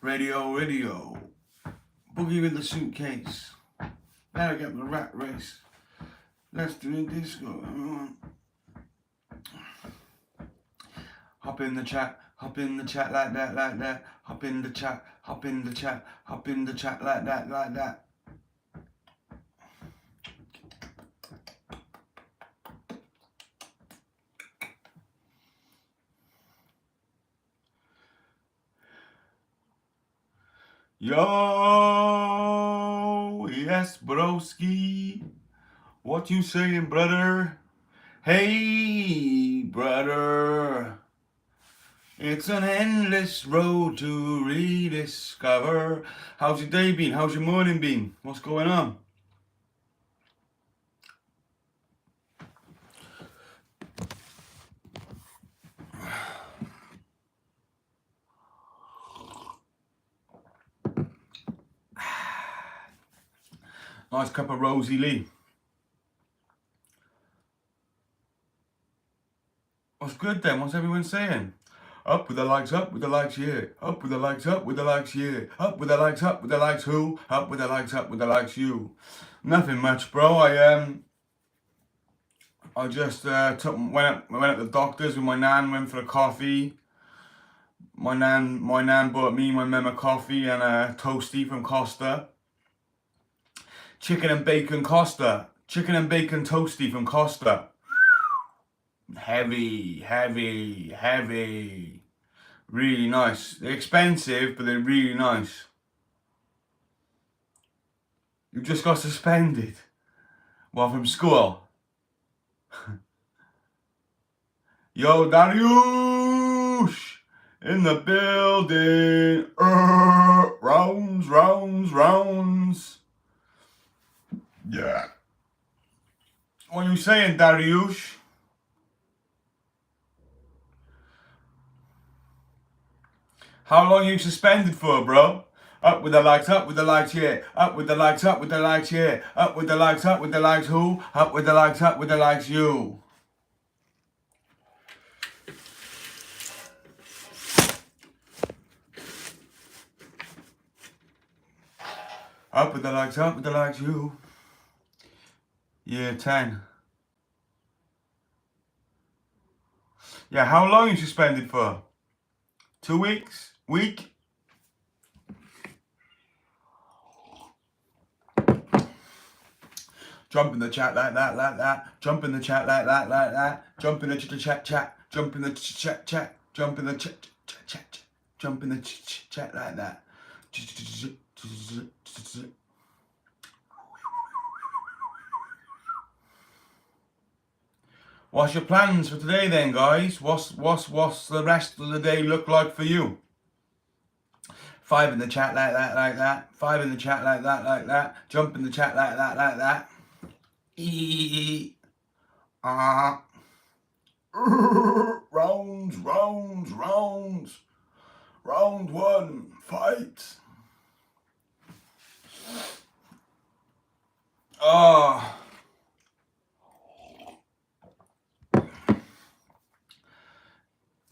Radio. Boogie with the suitcase. Better get the rat race. Let's do a disco, everyone. Hop in the chat like that. Hop in the chat like that. Yo, yes, broski. What you saying, brother? Hey, brother. It's an endless road to rediscover. How's your day been? How's your morning been? What's going on? Nice cup of Rosie Lee. What's good then? What's everyone saying? Up with the likes, yeah. Up with the likes, yeah. Up with the likes, yeah. Up with the likes, who? Up with the likes, you. Nothing much, bro. I just went up to the doctor's with my nan, went for a coffee. My nan bought me and my mum a coffee and a toasty from Costa. Chicken and bacon toasty from Costa. Heavy. Really nice. They're expensive, but they're really nice. You just got suspended. Well, from school. Yo, Dariush! In the building. Rounds. Yeah. What are you saying, Dariush? How long are you suspended for, bro? Up with the likes, yeah. Up with the likes, yeah. Up with the likes, who? Up with the likes, you. Up with the likes, you. Year 10. Yeah, how long are you suspended for? 2 weeks? Week? Jump in the chat like that. Jump in the chat like that. Jump in the chat. Jump in the chat. Jump in the chat. Jump in the chat like that. What's your plans for today then, guys? What's the rest of the day look like for you? 5 in the chat like that. 5 in the chat like that. Jump in the chat like that. Rounds. Round 1, fight.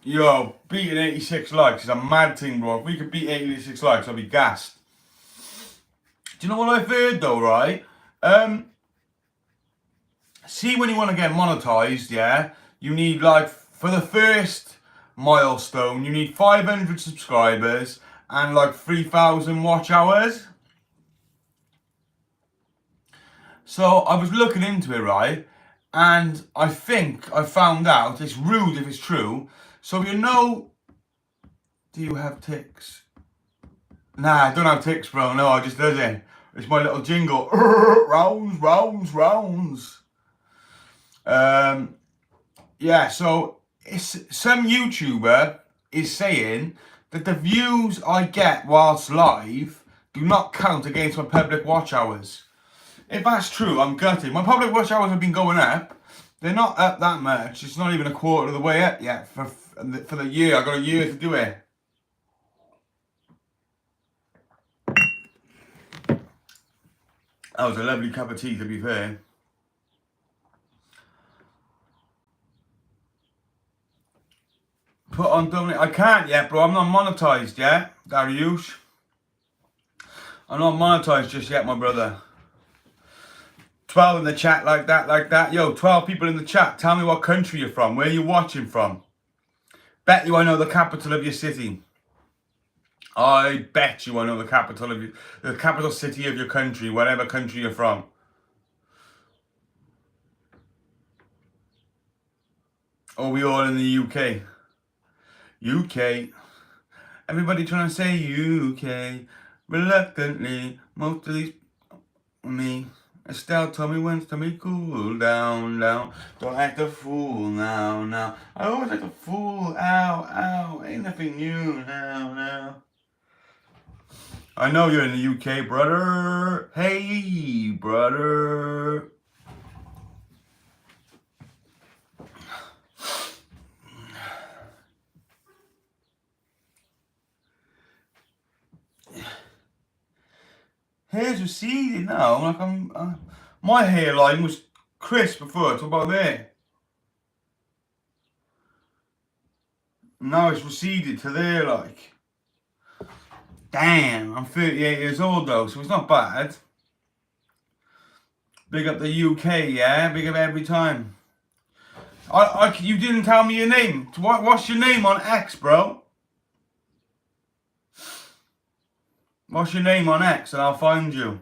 Yo, beating 86 likes is a mad thing, bro. If we could beat 86 likes, I'd be gassed. Do you know what I've heard though, right? See, when you want to get monetized, yeah, you need, like, for the first milestone, you need 500 subscribers and like 3,000 watch hours. So I was looking into it, right? And I think I found out, it's rude if it's true. So do you have ticks? Nah, I don't have ticks, bro. No, I just does it. It's my little jingle. Rounds. Yeah, so some YouTuber is saying that the views I get whilst live do not count against my public watch hours. If that's true, I'm gutted. My public watch hours have been going up. They're not up that much. It's not even a quarter of the way up yet for the year. I got a year to do it. That was a lovely cup of tea, to be fair. Put on donate. I can't yet, bro. I'm not monetized yet, Dariush. I'm not monetized just yet, my brother. 12 in the chat, like that. Yo, 12 people in the chat. Tell me what country you're from. Where you watching from? Bet you I know the capital of your city. I bet you I know the capital city of your country, whatever country you're from. Or we all in the UK? UK. Everybody trying to say UK. Reluctantly, most of these me. Estelle told me once to me cool down. Don't act a fool now. I always act a fool, ow. Ain't nothing new now. I know you're in the UK, brother. Hey, brother. Hair's receding now. Like my hairline was crisp before. It's about there. Now it's receded to there, like. Damn, I'm 38 years old though, so it's not bad. Big up the UK, yeah? Big up every time. You didn't tell me your name. What's your name on X, bro? What's your name on X and I'll find you.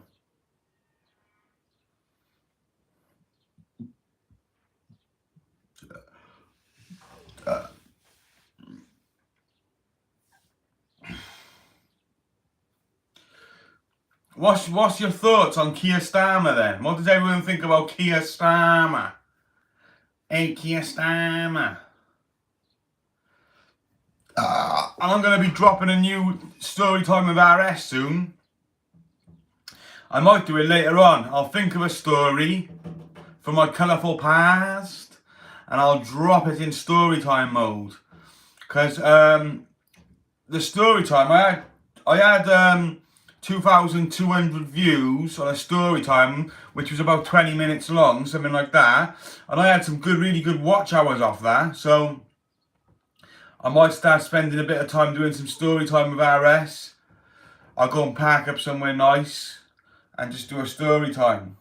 What's your thoughts on Keir Starmer then? What does everyone think about Keir Starmer? Hey, Keir Starmer. I'm going to be dropping a new story time with RS soon. I might do it later on. I'll think of a story from my colourful past and I'll drop it in story time mode. Because the story time, I had 2,200 views on a story time, which was about 20 minutes long, something like that. And I had some really good watch hours off that. So I might start spending a bit of time doing some story time with RS. I'll go and park up somewhere nice and just do a story time.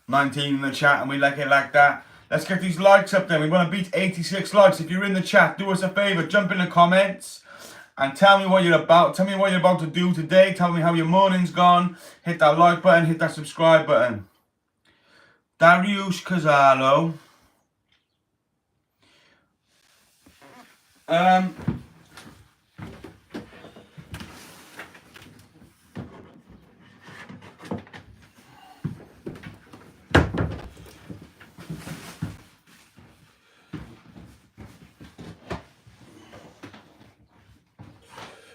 19 in the chat and we like it like that. Let's get these likes up then. We want to beat 86 likes. If you're in the chat, do us a favour. Jump in the comments and tell me what you're about. Tell me what you're about to do today. Tell me how your morning's gone. Hit that like button. Hit that subscribe button. Dariush Kazalo.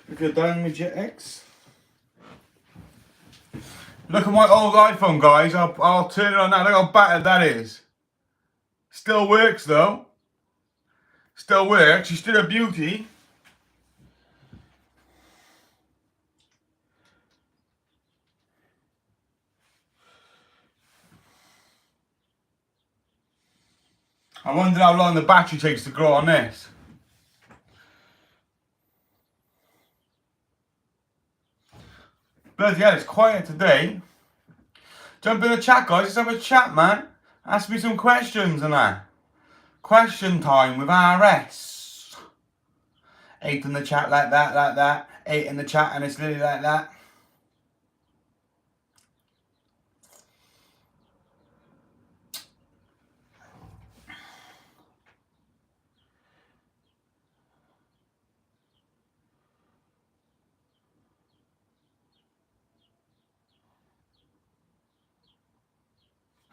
If you're done with your ex. Look at my old iPhone, guys. I'll turn it on now. Look how battered that is. Still works though. Still works. She's still a beauty. I wonder how long the battery takes to grow on this. Bloody hell, it's quiet today. Jump in the chat, guys. Let's have a chat, man. Ask me some questions and that. Question time with RS. 8 in the chat like that. 8 in the chat and it's literally like that.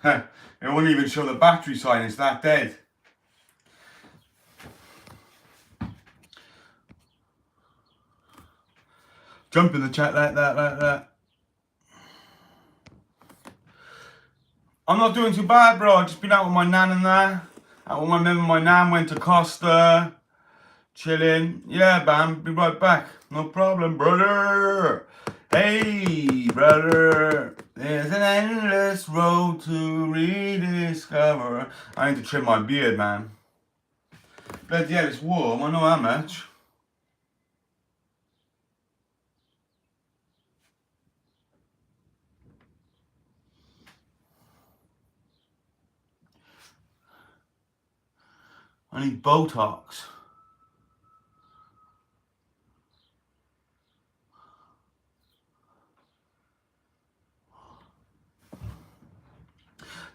It won't even show the battery sign, it's that dead. Jump in the chat like that. I'm not doing too bad, bro. I've just been out with my nan and that. Out with my nan went to Costa. Chilling. Yeah, bam. Be right back. No problem, brother. Hey, brother. There's an endless road to I need to trim my beard, man. Bloody hell, it's warm, I know how much. I need Botox.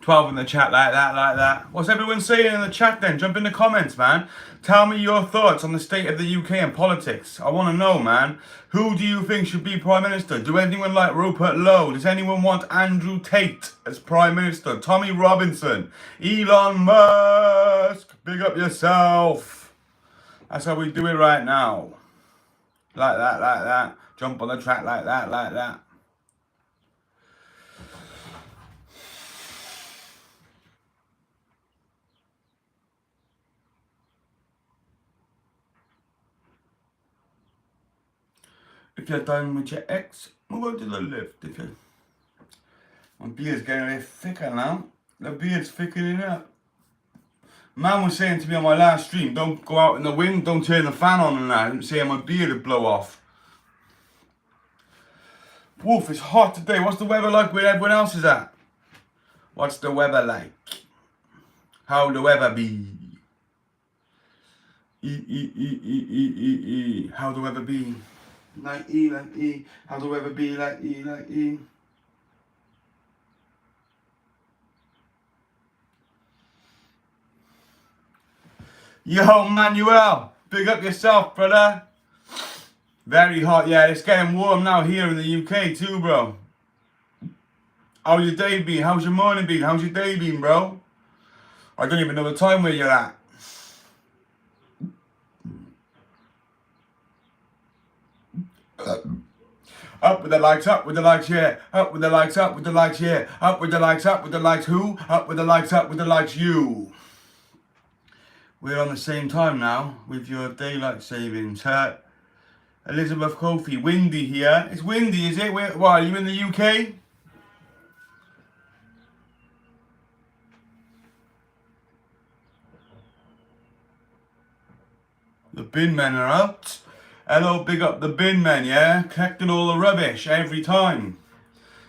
In the chat, like that. What's everyone saying in the chat then? Jump in the comments, man. Tell me your thoughts on the state of the UK and politics. I want to know, man. Who do you think should be Prime Minister? Do anyone like Rupert Lowe? Does anyone want Andrew Tate as Prime Minister? Tommy Robinson? Elon Musk? Big up yourself. That's how we do it right now. Like that. Jump on the track like that. If you're done with your ex, move on to the left. If you... My beard's getting a bit thicker now. The beard's thickening up. Man was saying to me on my last stream, don't go out in the wind, don't turn the fan on and that. I'm saying my beard would blow off. Wolf, it's hot today. What's the weather like where everyone else is at? What's the weather like? How the weather be? How the weather be? Like E. How the weather be? Like E. Yo, Manuel, big up yourself, brother. Very hot, yeah. It's getting warm now here in the UK too, bro. How's your day been? How's your morning been? How's your day been, bro? I don't even know the time where you're at. Up with the likes, yeah. Up with the likes, yeah. Up with the likes, who? Up with the likes, you. We're on the same time now with your daylight savings. Elizabeth Kofi, windy here. It's windy, is it? Why, are you in the UK? The bin men are out. Hello, big up the bin men, yeah? Collecting all the rubbish every time.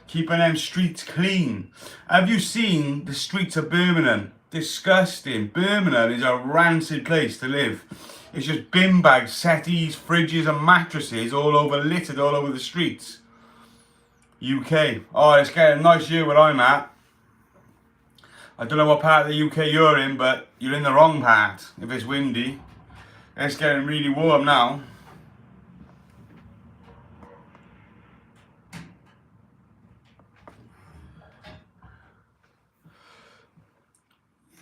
Keeping them streets clean. Have you seen the streets of Birmingham? Disgusting. Birmingham is a rancid place to live. It's just bin bags, settees, fridges and mattresses all over, littered all over the streets. UK. Oh, it's getting nice here where I'm at. I don't know what part of the UK you're in, but you're in the wrong part if it's windy. It's getting really warm now.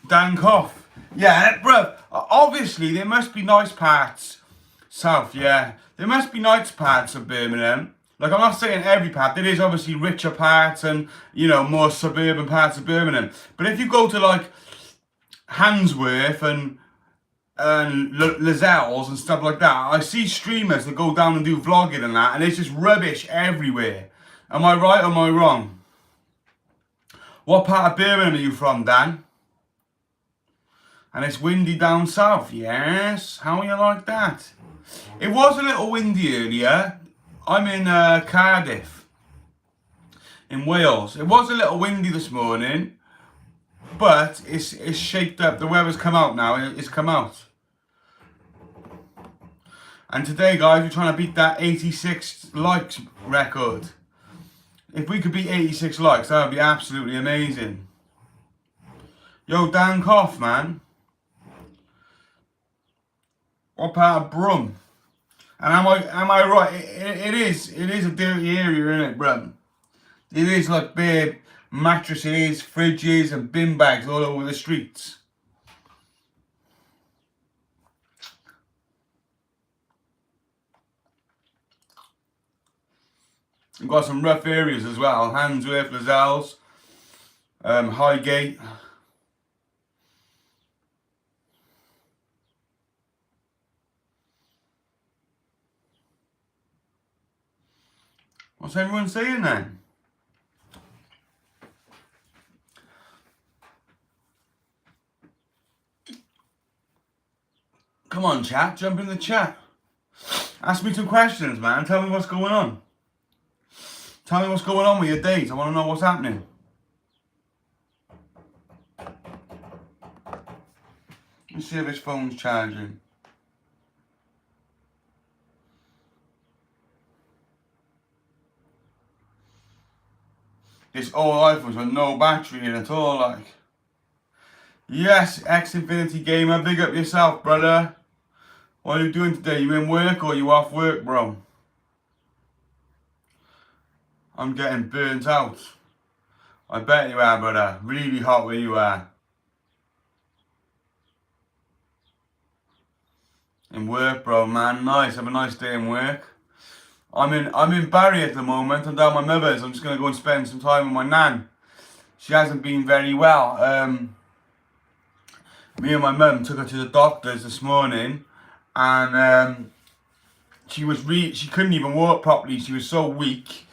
Dan Cough. Yeah, bruv. Obviously, there must be nice parts. South, yeah. There must be nice parts of Birmingham. Like, I'm not saying every part. There is obviously richer parts and, you know, more suburban parts of Birmingham. But if you go to, like, Handsworth and Lascelles and stuff like that, I see streamers that go down and do vlogging and that, and it's just rubbish everywhere. Am I right or am I wrong? What part of Birmingham are you from, Dan? And it's windy down south, yes. How are you like that? It was a little windy earlier. I'm in Cardiff, in Wales. It was a little windy this morning, but it's shaped up. The weather's come out now. It's come out. And today, guys, we're trying to beat that 86 likes record. If we could beat 86 likes, that would be absolutely amazing. Yo, Dan Cough, man. What part of Brum? And am I right? It is a dirty area, isn't it, Brum? It is like bare mattresses, fridges, and bin bags all over the streets. We've got some rough areas as well. Handsworth, Lascelles, Highgate. What's everyone saying then? Come on, chat. Jump in the chat. Ask me some questions, man. Tell me what's going on. Tell me what's going on with your days. I want to know what's happening. Let's see if his phone's charging. This old iPhone's got no battery in at all, like. Yes, X-Infinity Gamer, big up yourself, brother. What are you doing today? You in work or you off work, bro? I'm getting burnt out. I bet you are, brother. Really hot where you are. In work, bro, man. Nice. Have a nice day in work. I'm in Barry at the moment. I'm down my mother's. I'm just gonna go and spend some time with my nan. She hasn't been very well. Me and my mum took her to the doctors this morning, and she couldn't even walk properly. She was so weak.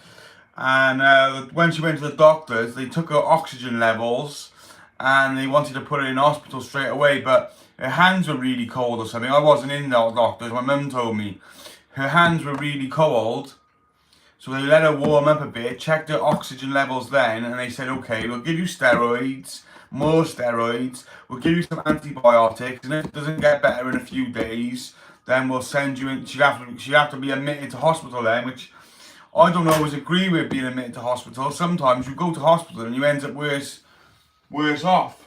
And when she went to the doctors, they took her oxygen levels, and they wanted to put her in hospital straight away. But her hands were really cold or something. I wasn't in the doctors. My mum told me her hands were really cold. So they let her warm up a bit, checked her oxygen levels then, and they said, okay, we'll give you steroids, more steroids, we'll give you some antibiotics, and if it doesn't get better in a few days, then we'll send you in. She'd have to be admitted to hospital then, which I don't always agree with being admitted to hospital. Sometimes you go to hospital and you end up worse off.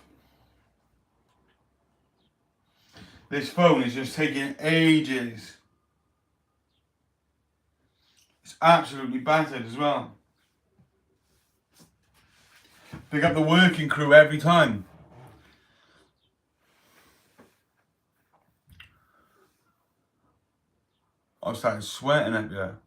This phone is just taking ages. It's absolutely battered as well. Pick up the working crew every time. I started sweating up there.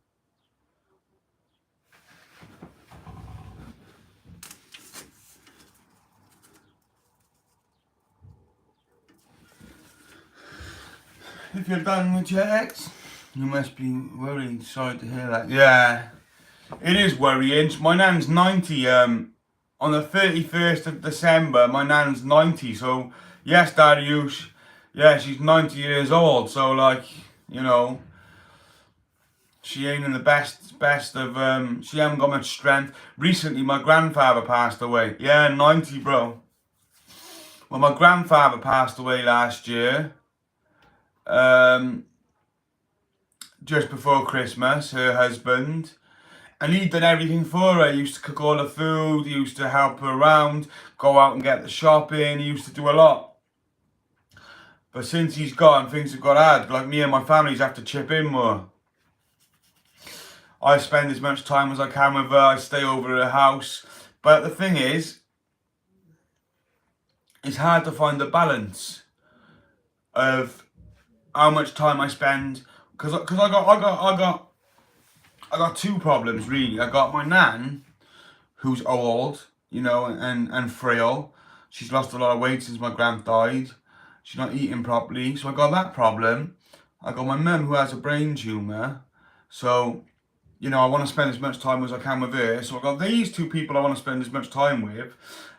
If you're done with your ex, you must be worried. Sorry to hear that. Yeah, it is worrying. My nan's 90. On the 31st of December, my nan's 90. So, yes, Dariush, yeah, she's 90 years old. So, like, you know, she ain't in the best of, she hasn't got much strength. Recently, my grandfather passed away. Yeah, 90, bro. Well, my grandfather passed away last year. Just before Christmas, her husband, and he'd done everything for her. He used to cook all the food, he used to help her around, go out and get the shopping, he used to do a lot. But since he's gone, things have got hard. Like, me and my families have to chip in more. I spend as much time as I can with her, I stay over at her house. But the thing is, it's hard to find the balance of how much time I spend, because I got two problems really. I got my nan, who's old, you know, and frail. She's lost a lot of weight since my grand died. She's not eating properly, so I got that problem. I got my mum, who has a brain tumour, so, you know, I want to spend as much time as I can with her. So I got these two people I want to spend as much time with.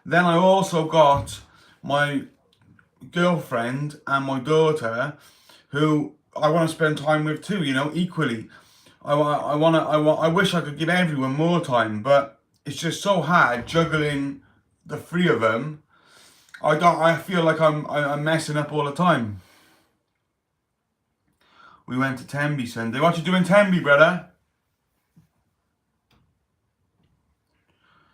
Then I also got my girlfriend and my daughter, who I want to spend time with too, you know, equally. I wish I could give everyone more time, but it's just so hard juggling the three of them. I feel like I'm messing up all the time. We went to Tenby Sunday. What you doing, Tenby, brother?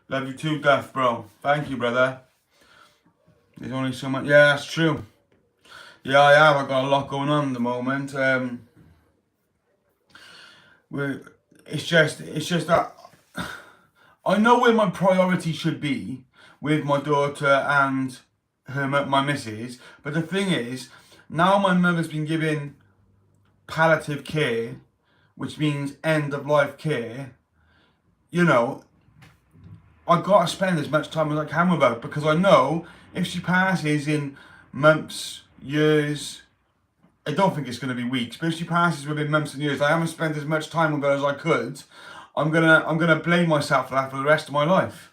Love you too, Duff, bro. Thank you, brother. There's only so much. Yeah, that's true. Yeah, I have. I've got a lot going on at the moment. It's just that I know where my priority should be with my daughter and my missus. But the thing is, now my mother's been given palliative care, which means end of life care. You know, I gotta spend as much time as I can with her, because I know if she passes in months, years, I don't think it's going to be weeks, but if she passes within months and years, I haven't spent as much time with her as I could, I'm gonna blame myself for that for the rest of my life.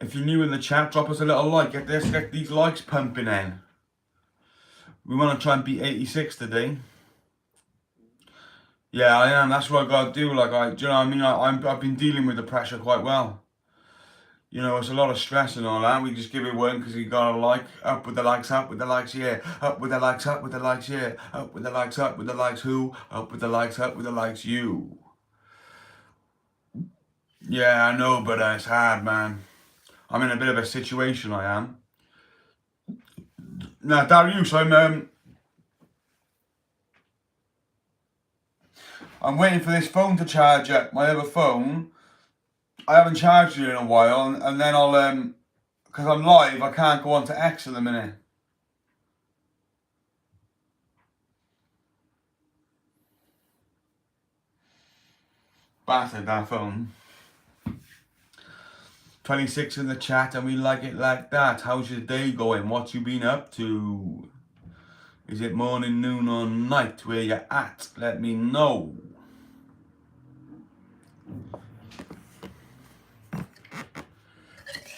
If you're new in the chat, drop us a little like. Get these likes pumping in. We want to try and beat 86 today. Yeah, I am. That's what I got to do. Like, do you know what I mean? I've been dealing with the pressure quite well. You know, it's a lot of stress and all that. We just give it one because we got to like. Up with the likes, yeah. Up with the likes, yeah. Up with the likes, who? Up with the likes, you. Yeah, I know, but it's hard, man. I'm in a bit of a situation, I am. Now, Darius, I'm waiting for this phone to charge up. My other phone, I haven't charged it in a while, and then I'll, because I'm live, I can't go on to X in a minute. Battered, that phone. 26 in the chat, and we like it like that. How's your day going? What you been up to? Is it morning, noon, or night? Where you at? Let me know.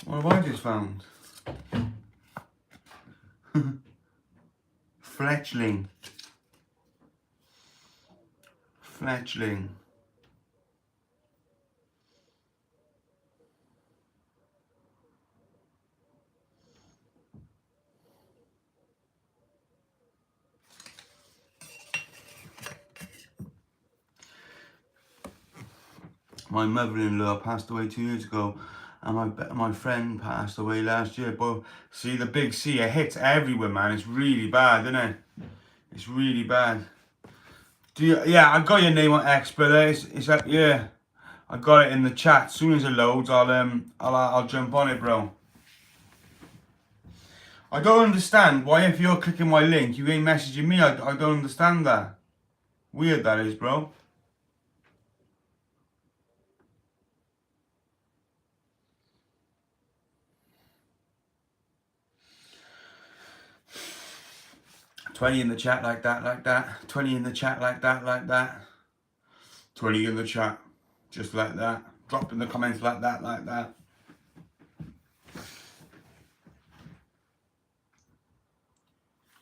What have I just found? Fletchling. My mother-in-law passed away 2 years ago, and my friend passed away last year. But see, the big C, it hits everywhere, man. It's really bad, isn't it? It's really bad. Yeah, I got your name on X, but it's like, yeah, I got it in the chat. As soon as it loads, I'll jump on it, bro. I don't understand why if you're clicking my link, you ain't messaging me. I don't understand that. Weird that is, bro. $20 in the chat like that. 20 in the chat like that. 20 in the chat, just like that. Drop in the comments like that.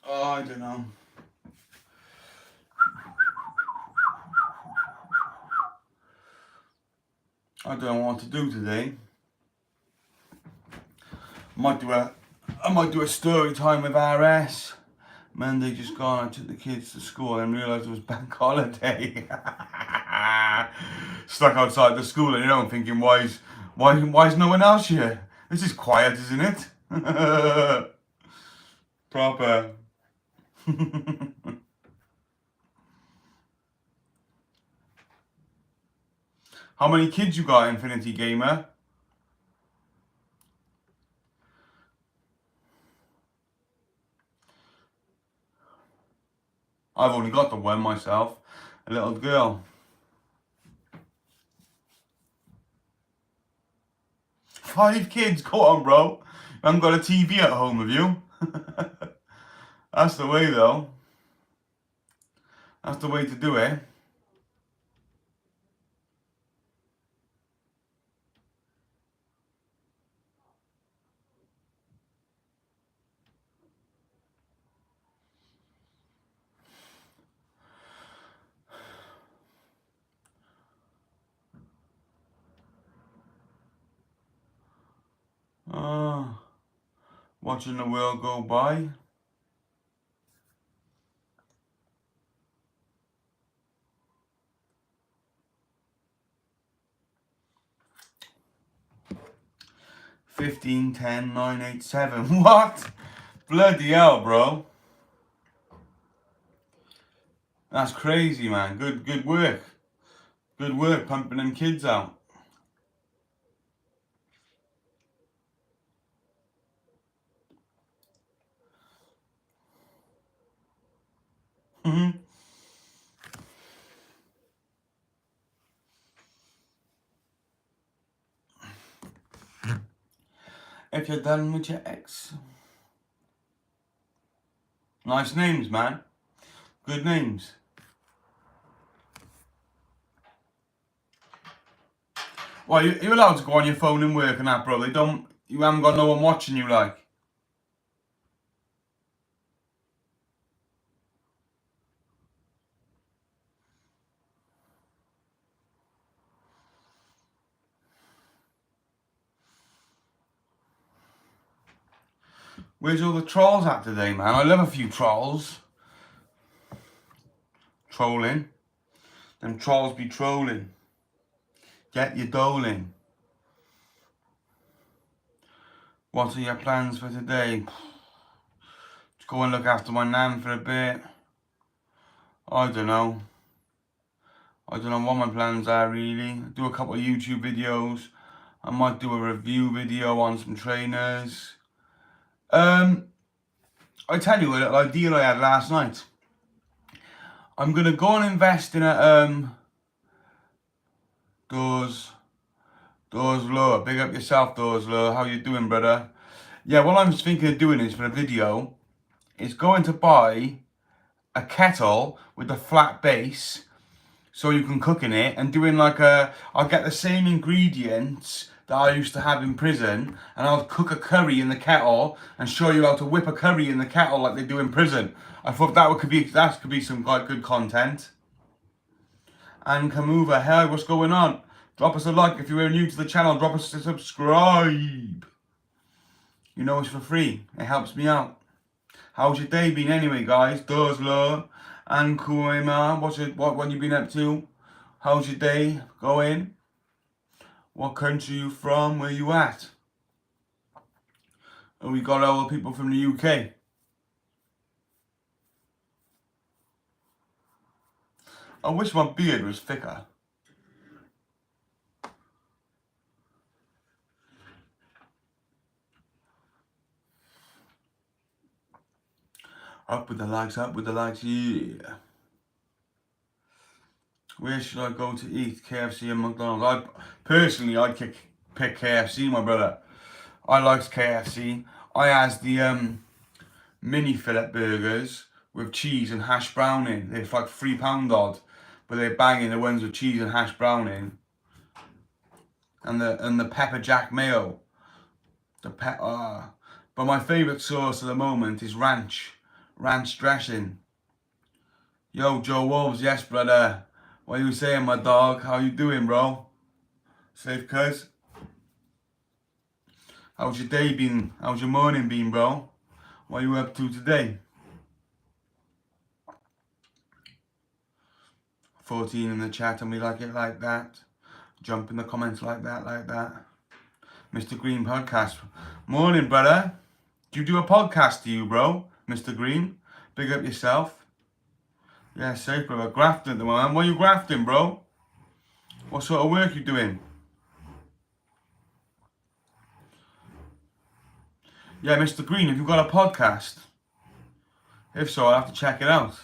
Oh, I don't know. I don't know what to do today. I might do a story time with RS. Monday just gone, I took the kids to school and realised it was bank holiday. Stuck outside the school and I'm thinking, why is no one else here? This is quiet, isn't it? Proper. How many kids you got, Infinity Gamer? I've only got the one myself, a little girl. 5 kids, go on, bro. You haven't got a TV at home, have you? That's the way, though. That's the way to do it. Watching the world go by. $15.10.987. What? Bloody hell, bro. That's crazy, man. Good work. Good work pumping them kids out. If you're done with your ex. Nice names, man. Good names. Well, you're allowed to go on your phone and work and that, bro. They don't. You haven't got no one watching you, like. Where's all the trolls at today, man? I love a few trolls. Trolling. Them trolls be trolling. Get your doling. What are your plans for today? Just go and look after my nan for a bit. I don't know. I don't know what my plans are really. Do a couple of YouTube videos. I might do a review video on some trainers. I tell you a little idea I had last night. I'm gonna go and invest in a Doors Low. Big up yourself, Doors Low. How you doing, brother? Yeah, what I'm thinking of doing is for a video is going to buy a kettle with a flat base so you can cook in it, and doing like I'll get the same ingredients that I used to have in prison, and I'll cook a curry in the kettle and show you how to whip a curry in the kettle like they do in prison. I thought that could be some quite good content. And Kamuva, hey, what's going on? Drop us a like if you're new to the channel. Drop us a subscribe. You know it's for free. It helps me out. How's your day been anyway, guys? Dozlo and Kuima, what you been up to? How's your day going? What country you from? Where you at? And we got all the people from the UK. I wish my beard was thicker. Up with the likes, yeah. Where should I go to eat? KFC and McDonald's. I'd pick KFC, my brother. I liked KFC. I has the mini fillet burgers with cheese and hash brown in. They're like £3 odd, but they're banging, the ones with cheese and hash brown in. And the pepper jack mayo. But my favourite sauce at the moment is ranch dressing. Yo, Joe Wolves, yes brother. What you saying, my dog? How you doing, bro? Safe, cuz? How's your day been? How's your morning been, bro? What are you up to today? 14 in the chat and we like it like that. Jump in the comments like that. Mr. Green podcast. Morning, brother. Do you do a podcast, do you, bro? Mr. Green? Big up yourself. Yeah, safe, brother. Grafting at the moment. What are you grafting, bro? What sort of work you doing? Yeah, Mr. Green, have you got a podcast? If so, I'll have to check it out.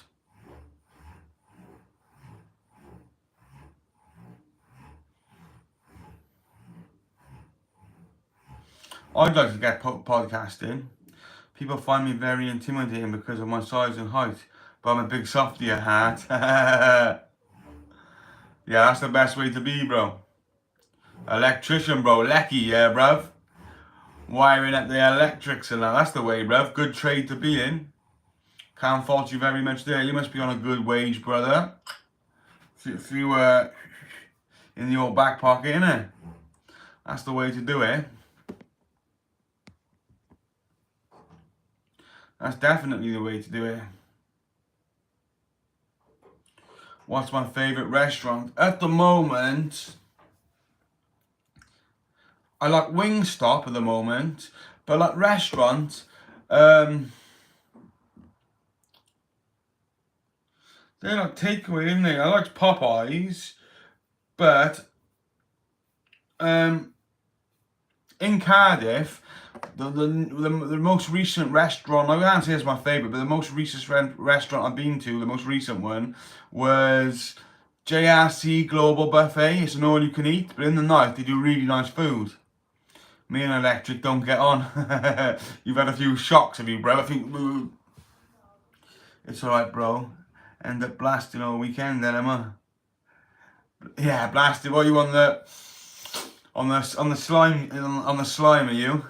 I'd like to get podcasting. People find me very intimidating because of my size and height, but I'm a big softy at heart. Yeah, that's the best way to be, bro. Electrician, bro. Lecky, yeah, bruv. Wiring up the electrics and that's the way, bruv. Good trade to be in. Can't fault you very much there. You must be on a good wage, brother. If you were in your back pocket, innit? That's the way to do it. That's definitely the way to do it. What's my favourite restaurant? At the moment, I like Wingstop at the moment, but like restaurant, they're like takeaway, isn't they? I like Popeyes, but in Cardiff, the most recent restaurant, I can't say it's my favourite, but the most recent restaurant I've been to, the most recent one, was JRC Global Buffet. It's an all you can eat, but in the night they do really nice food. Me and Electric don't get on. You've had a few shocks, have you, bro? I think it's alright, bro. End up blasting all weekend then, am I? Yeah, blasted. What are you on the slime? On the slime, are you?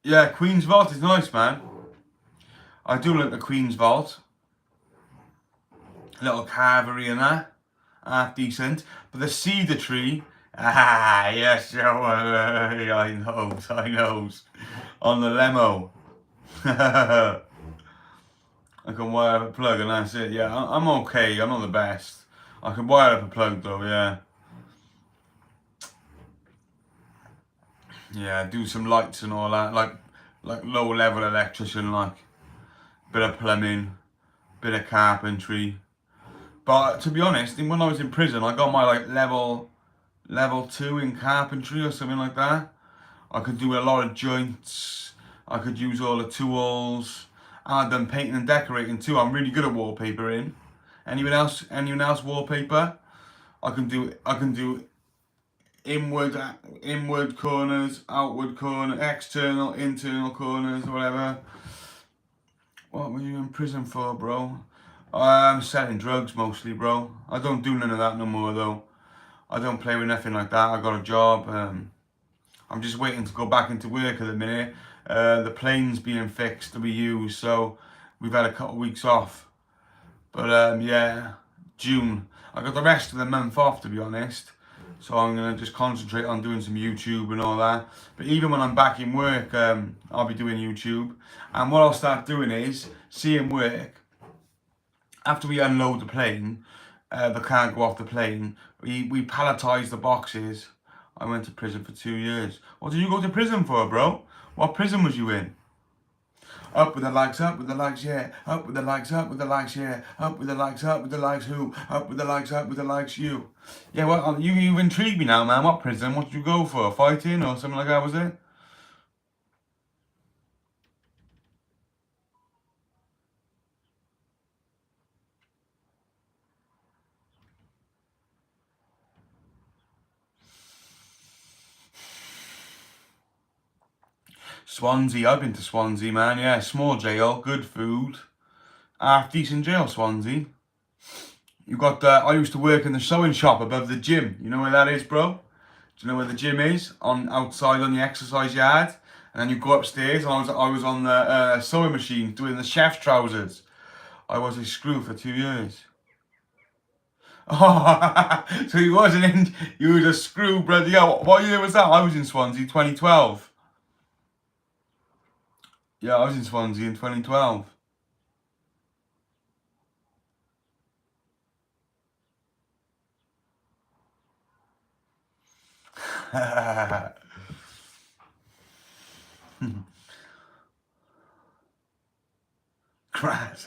Yeah, Queen's Vault is nice, man. I do like the Queen's Vault. Little carvery and that. Half decent. But the cedar tree, yes, I knows. On the lemo. I can wire up a plug and that's it. Yeah, I'm okay. I'm not the best. I can wire up a plug though, yeah. Yeah, do some lights and all that, like low level electrician, like bit of plumbing, bit of carpentry. But to be honest, when I was in prison, I got my like level 2 in carpentry or something like that. I could do a lot of joints. I could use all the tools. I've done painting and decorating too. I'm really good at wallpapering. Anyone else? Anyone else wallpaper? I can do inward corners, outward corner, external, internal corners, whatever. What were you in prison for, bro? I'm selling drugs mostly, bro. I don't do none of that no more though. I don't play with nothing like that. I got a job. I'm just waiting to go back into work at the minute. The plane's being fixed to be used, so we've had a couple of weeks off. But yeah, June. I got the rest of the month off, to be honest. So I'm gonna just concentrate on doing some YouTube and all that. But even when I'm back in work, I'll be doing YouTube. And what I'll start doing is seeing work. After we unload the plane, the car go off the plane. We palletise the boxes. I went to prison for 2 years. What did you go to prison for, bro? What prison was you in? Up with the likes, yeah. Up with the likes, yeah. Up with the likes, up with the likes, who? Up with the likes, you. Yeah, well, you've intrigued me now, man. What prison? What did you go for? Fighting or something like that, was it? Swansea, I've been to Swansea, man. Yeah, small jail, good food. Half decent jail, Swansea. You got, I used to work in the sewing shop above the gym. You know where that is, bro? Do you know where the gym is? On outside on the exercise yard, and then you go upstairs. And I was on the sewing machine doing the chef's trousers. I was a screw for 2 years. Oh, so you wasn't in. You was a screw, brother. Yeah, what year was that? I was in Swansea, 2012. Yeah, I was in Swansea in 2012. Crash.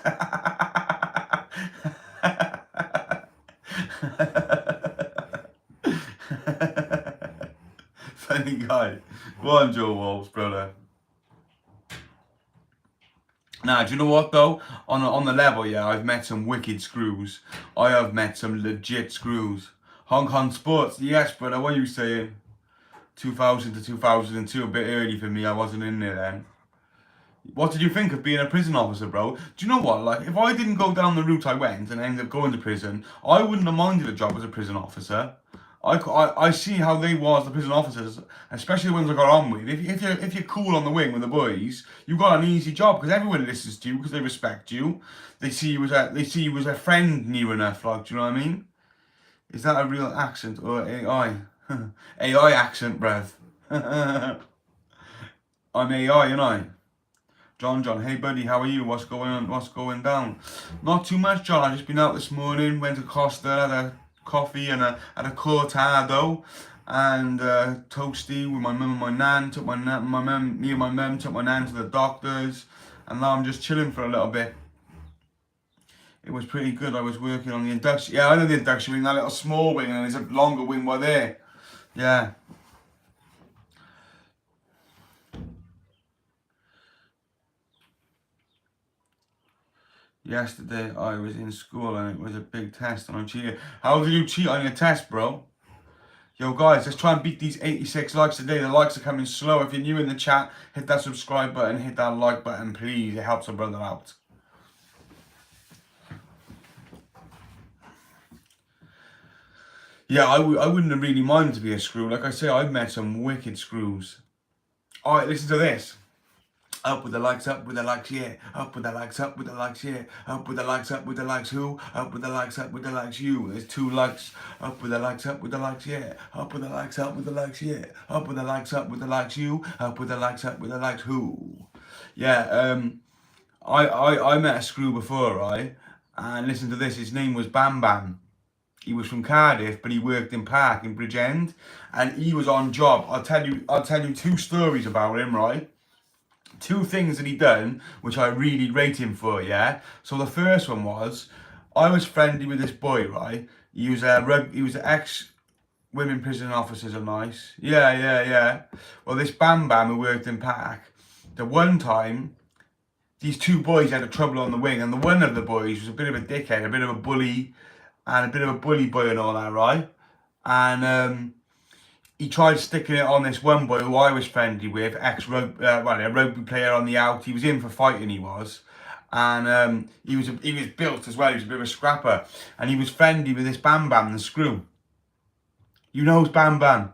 Funny guy. Go on, Joe Wolves, brother. Now, do you know what though? On the level, yeah, I've met some wicked screws. I have met some legit screws. Hong Kong Sports, yes, brother. What are you saying? 2000 to 2002, a bit early for me. I wasn't in there then. What did you think of being a prison officer, bro? Do you know what? Like, if I didn't go down the route I went and ended up going to prison, I wouldn't have minded a job as a prison officer. I see how they was, the prison officers, especially the ones I got on with. If you're cool on the wing with the boys, you got an easy job because everyone listens to you because they respect you. They see you as a friend near enough. Like, do you know what I mean? Is that a real accent or AI? AI accent, bruv. I'm AI, you know. John, hey buddy, how are you? What's going on? What's going down? Not too much, John. I just been out this morning, went to Costa, had a coffee and had a cortado and toasty with my mum and my nan. Took me and my mum took my nan to the doctors, and now I'm just chilling for a little bit. It was pretty good. I was working on the induction. Yeah, I know the induction wing, that little small wing, and there's a longer wing by there. Yeah. Yesterday I was in school and it was a big test and I cheated. How did you cheat on your test, bro? Yo guys, let's try and beat these 86 likes a day. The likes are coming slow. If you're new in the chat, hit that subscribe button, hit that like button, please. It helps a brother out. Yeah, I wouldn't have really minded to be a screw. Like I say, I've met some wicked screws. Alright, listen to this. Up with the likes, up with the likes, yeah. Up with the likes, up with the likes, yeah. Up with the likes, up with the likes, who? Up with the likes, up with the likes, you. There's 2 likes. Up with the likes, up with the likes, yeah. Up with the likes, up with the likes, yeah. Up with the likes, up with the likes, you. Up with the likes, up with the likes, who? Yeah, I met a screw before, right? And listen to this, his name was Bam Bam. He was from Cardiff, but he worked in Park in Bridgend, and he was on job. I'll tell you 2 stories about him, right? 2 things that he done, which I really rate him for, yeah? So the first one was, I was friendly with this boy, right? He was an ex-women prison officers are nice. Yeah. Well, this Bam Bam who worked in Park, the one time, these 2 boys had a trouble on the wing, and the one of the boys was a bit of a dickhead, a bit of a bully, and a bit of a bully boy and all that, right? And he tried sticking it on this one boy who I was friendly with, a rugby player on the out. He was in for fighting, he was. And he was built as well, he was a bit of a scrapper. And he was friendly with this Bam Bam, the screw. You know who's Bam Bam?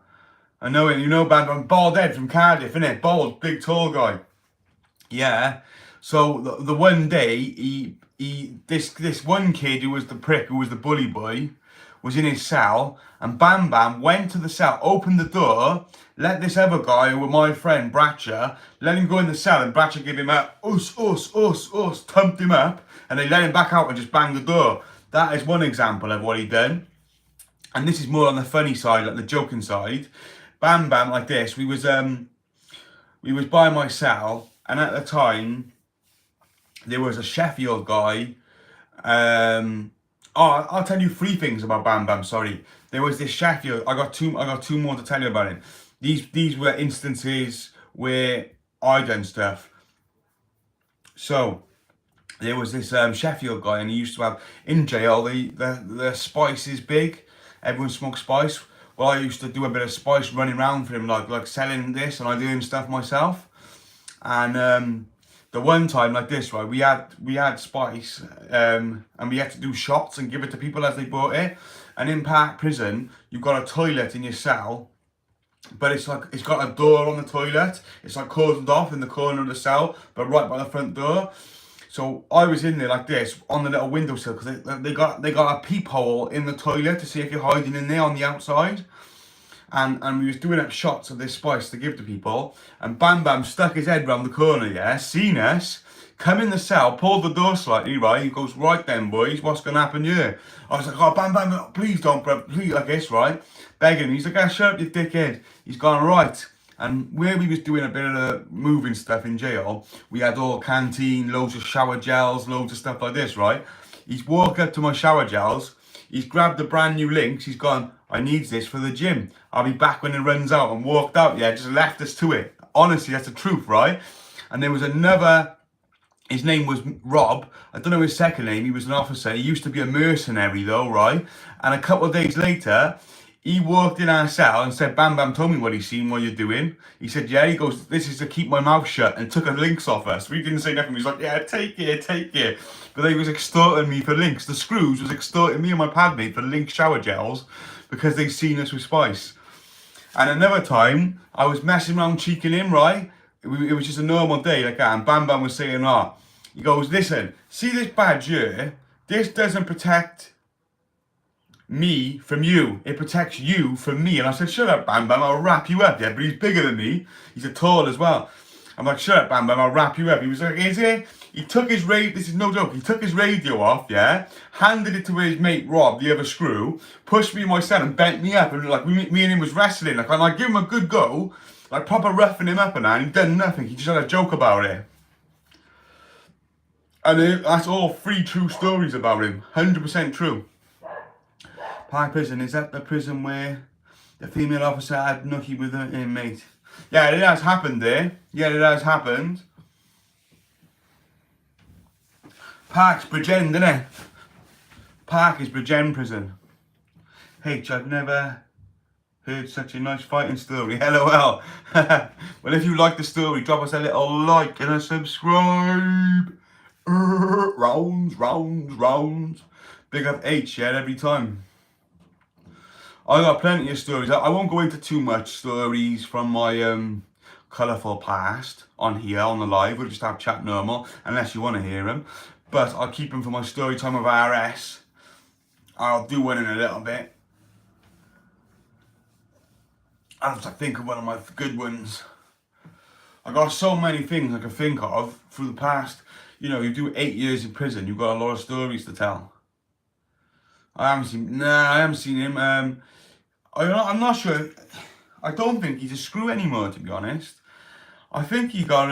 I know him, you know Bam Bam. Bald head from Cardiff, innit? Bald, big, tall guy. Yeah. So the one day, this one kid who was the prick, who was the bully boy, was in his cell, and Bam Bam went to the cell, opened the door, let this other guy, who was my friend Bratcher, let him go in the cell, and Bratcher gave him a us, thumped him up, and they let him back out and just banged the door. That is one example of what he done. And this is more on the funny side, like the joking side. Bam Bam, like this, we was by my cell, and at the time, there was a Sheffield guy. I'll tell you 3 things about Bam Bam. Sorry, there was this Sheffield. I got two more to tell you about him. These were instances where I done stuff. So there was this Sheffield guy, and he used to have in jail the spice is big. Everyone smokes spice. Well, I used to do a bit of spice running around for him, like selling this, and I doing stuff myself. And the one time like this, right, we had spice, and we had to do shots and give it to people as they bought it. And in Park Prison, you've got a toilet in your cell, but it's got a door on the toilet. It's like cordoned off in the corner of the cell, but right by the front door. So I was in there like this on the little windowsill, because they got a peephole in the toilet to see if you're hiding in there on the outside. And we was doing up shots of this spice to give to people, and Bam Bam stuck his head round the corner, yeah, seen us, come in the cell, pulled the door slightly, right, he goes, right then boys, what's gonna happen here? I was like, oh Bam Bam, please don't, bro, please, like this, right, begging him. He's like, ah, shut up you dickhead. He's gone, right. And where we was doing a bit of the moving stuff in jail, we had all canteen, loads of shower gels, loads of stuff like this, right? He's walked up to my shower gels, he's grabbed the brand new links, he's gone, I needs this for the gym. I'll be back when it runs out, and walked out, yeah, just left us to it. Honestly, that's the truth, right? And there was another, his name was Rob. I don't know his second name, he was an officer. He used to be a mercenary though, right? And a couple of days later, he walked in our cell and said, Bam Bam told me what he's seen, what you're doing. He said, yeah, he goes, this is to keep my mouth shut, and took a links off us. We didn't say nothing. He was like, yeah, take it. But they was extorting me for links. The screws was extorting me and my padmate for link shower gels because they seen us with spice. And another time, I was messing around cheeking him, right? It was just a normal day like that, and Bam Bam was saying, he goes, listen, see this badge here? This doesn't protect me from you, it protects you from me. And I said, shut up Bam Bam, I'll wrap you up. Yeah, but he's bigger than me, he's a tall as well. I'm like, shut up Bam Bam, I'll wrap you up. He was like, is it? He took his radio, this is no joke, he took his radio off, yeah, handed it to his mate Rob, the other screw, pushed me in my cell and bent me up, and like me and him was wrestling, like, and I give him a good go, like proper roughing him up, and that, and he done nothing, he just had a joke about it. And that's all 3 true stories about him, 100% true. Park Prison, is that the prison where the female officer had nookie with her inmate? Yeah, it has happened there. Yeah, it has happened. Park's Bridgend, innit? Park is Bridgend prison. H, I've never heard such a nice fighting story. LOL. Well, if you like the story, drop us a little like and a subscribe. Rounds. Big up H, yeah, every time. I got plenty of stories. I won't go into too much stories from my colourful past on here, on the live. We'll just have chat normal, unless you want to hear them. But I'll keep them for my story time of RS. I'll do one in a little bit. I have to think of one of my good ones. I got so many things I can think of through the past. You know, you do 8 years in prison, you've got a lot of stories to tell. I haven't seen him. I'm not sure. I don't think he's a screw anymore, to be honest. I think he got,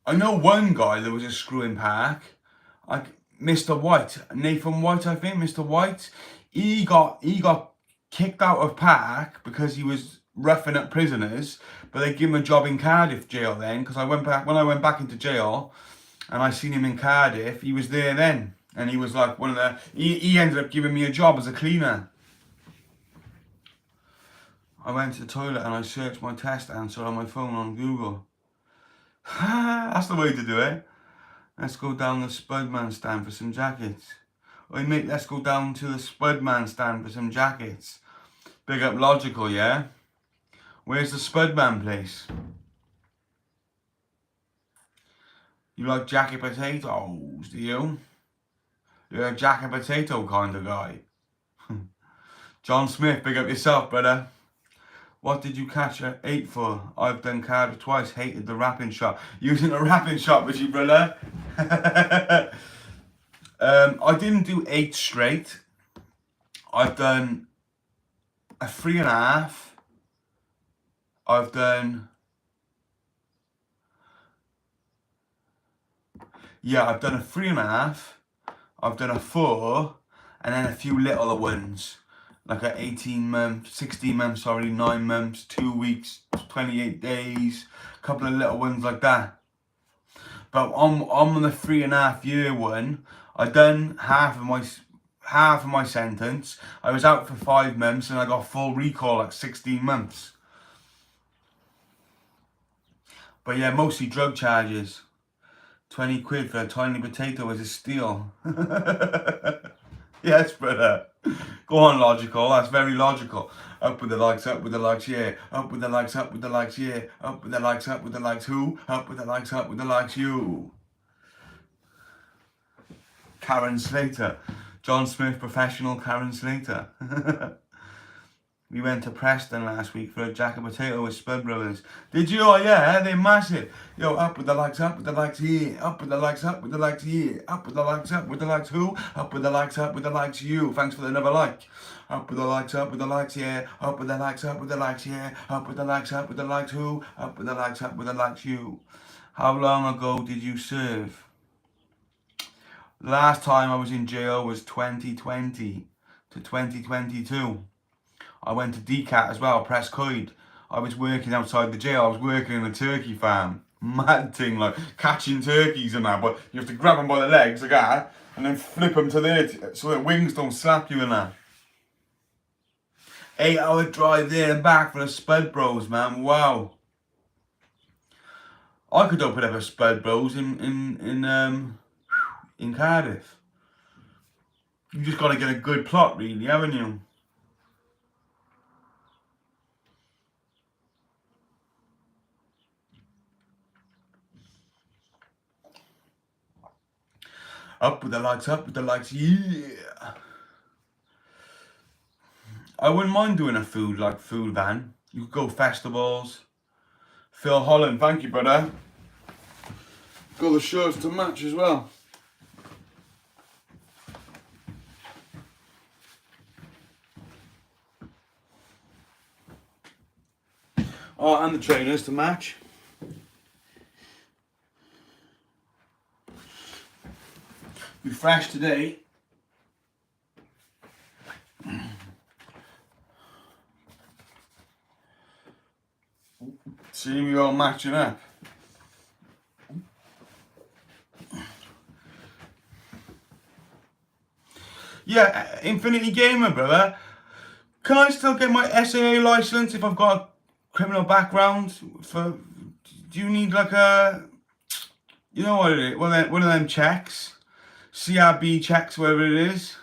I know one guy that was a screw in Park. Mr. White, Nathan White, I think, Mr. White. He got kicked out of Park because he was roughing up prisoners, but they gave him a job in Cardiff jail then, because when I went back into jail and I seen him in Cardiff, he was there then, and he was like one of the, he ended up giving me a job as a cleaner. I went to the toilet and I searched my test answer on my phone on Google. That's the way to do it. Let's go down the Spudman stand for some jackets. Oi mate, let's go down to the Spudman stand for some jackets. Big up Logical, yeah? Where's the Spudman place? You like jacket potatoes, do you? You're a jacket potato kind of guy. John Smith, big up yourself, brother. What did you catch at 8 for? I've done Cardiff twice, hated the wrapping shop. Using a wrapping shop with you, brother. I didn't do 8 straight. I've done a 3.5. I've done a 3.5. I've done a 4, and then a few littler ones. Like a 18 month, 16 months, sorry, 9 months, 2 weeks, 28 days, a couple of little ones like that. But on the 3.5 year one, I done half of my sentence. I was out for 5 months and I got full recall at 16 months. But yeah, mostly drug charges. 20 quid for a tiny potato is a steal. Yes, brother. Go on, Logical. That's very logical. Up with the likes, yeah. Up with the likes, yeah. Up with the likes, who? Up with the likes, you. Karen Slater. John Smith, professional Karen Slater. We went to Preston last week for a jacket potato with Spud Brothers. Did you? Oh yeah, they're massive. Yo, up with the likes, yeah. Up with the likes, yeah. Up with the likes, who? Up with the likes, you. Thanks for another like. Up with the likes, yeah. Up with the likes, yeah. Up with the likes, who? Up with the likes, you. How long ago did you serve? Last time I was in jail was 2020 to 2022. I went to DCAT as well, Prescoid. I was working outside the jail. I was working in a turkey farm. Mad thing, like catching turkeys and that, but you have to grab them by the legs like that and then flip them to there so that wings don't slap you and that. 8-hour drive there and back for the Spud Bros, man. Wow. I could open up a Spud Bros in Cardiff. You just got to get a good plot, really, haven't you? Up with the likes, yeah. I wouldn't mind doing a food van. You could go festivals. Phil Holland, thank you, brother. Got the shirts to match as well. Oh, and the trainers to match. Be fresh today. See, we all matching up. Yeah, Infinity Gamer, brother. Can I still get my SAA license if I've got a criminal background? Do you need like a, you know what it is? One of them checks, CRB checks, whatever it is.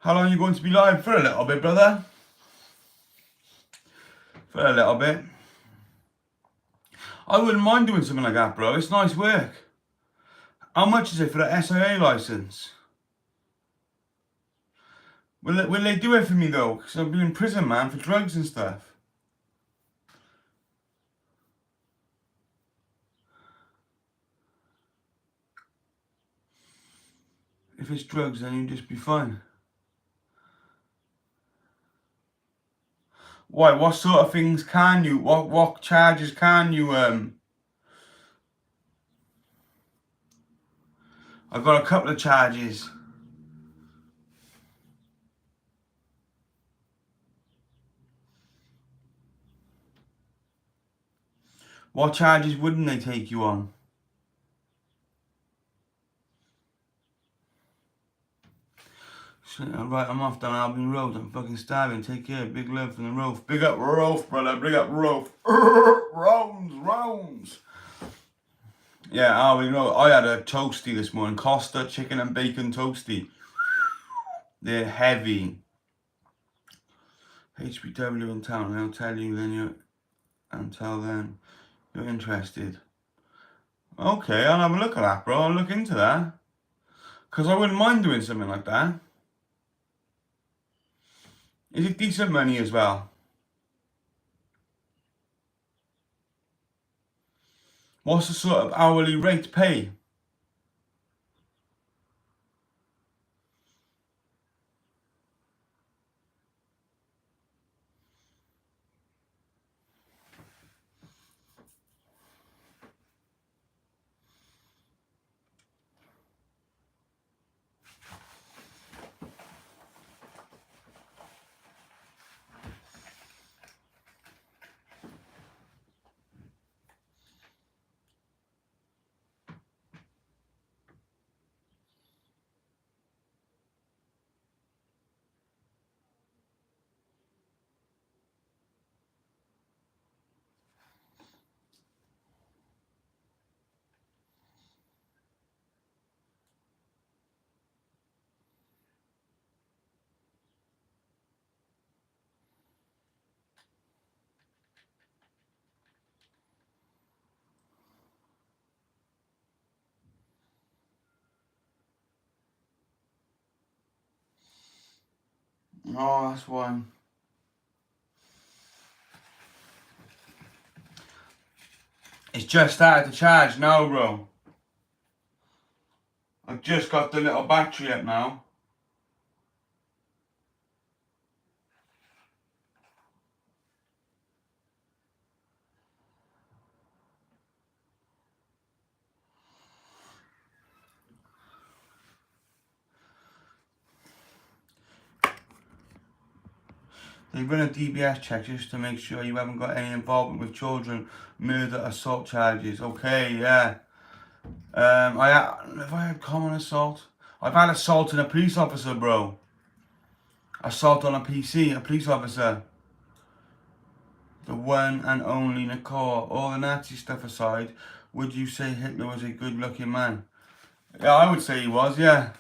How long are you going to be live for? A little bit, brother. For a little bit. I wouldn't mind doing something like that, bro. It's nice work. How much is it for the SIA license? Will they do it for me though? Because I'll be in prison, man, for drugs and stuff. If it's drugs, then you'll just be fine. Why? What sort of things can you? What charges can you? I've got a couple of charges. What charges wouldn't they take you on? Alright, I'm off down Albion Road. I'm fucking starving. Take care. Big love from the Rolf. Big up Rolf, brother. Big up Rolf. Rounds. Yeah, Albion Road. I had a toasty this morning. Costa chicken and bacon toasty. They're heavy. HBW in town. I'll tell you then you until then you're interested. Okay, I'll have a look at that, bro. I'll look into that. Because I wouldn't mind doing something like that. Is it decent money as well? What's the sort of hourly rate pay? Oh, that's why. It's just started to charge now, bro. I've just got the little battery up now. They run a DBS check just to make sure you haven't got any involvement with children, murder, assault charges. Okay, yeah. Have I had common assault? I've had assault on a police officer, bro. Assault on a PC, a police officer. The one and only Nicole. All the Nazi stuff aside, would you say Hitler was a good-looking man? Yeah, I would say he was, yeah.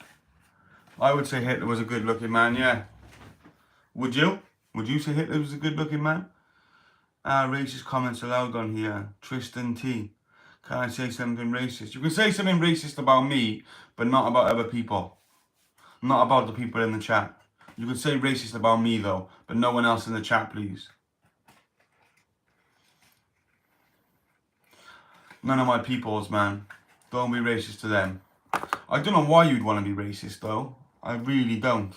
I would say Hitler was a good-looking man, yeah. Would you? Would you say Hitler was a good-looking man? Racist comments allowed on here. Tristan T. Can I say something racist? You can say something racist about me, but not about other people. Not about the people in the chat. You can say racist about me, though, but no one else in the chat, please. None of my peoples, man. Don't be racist to them. I don't know why you'd want to be racist, though. I really don't.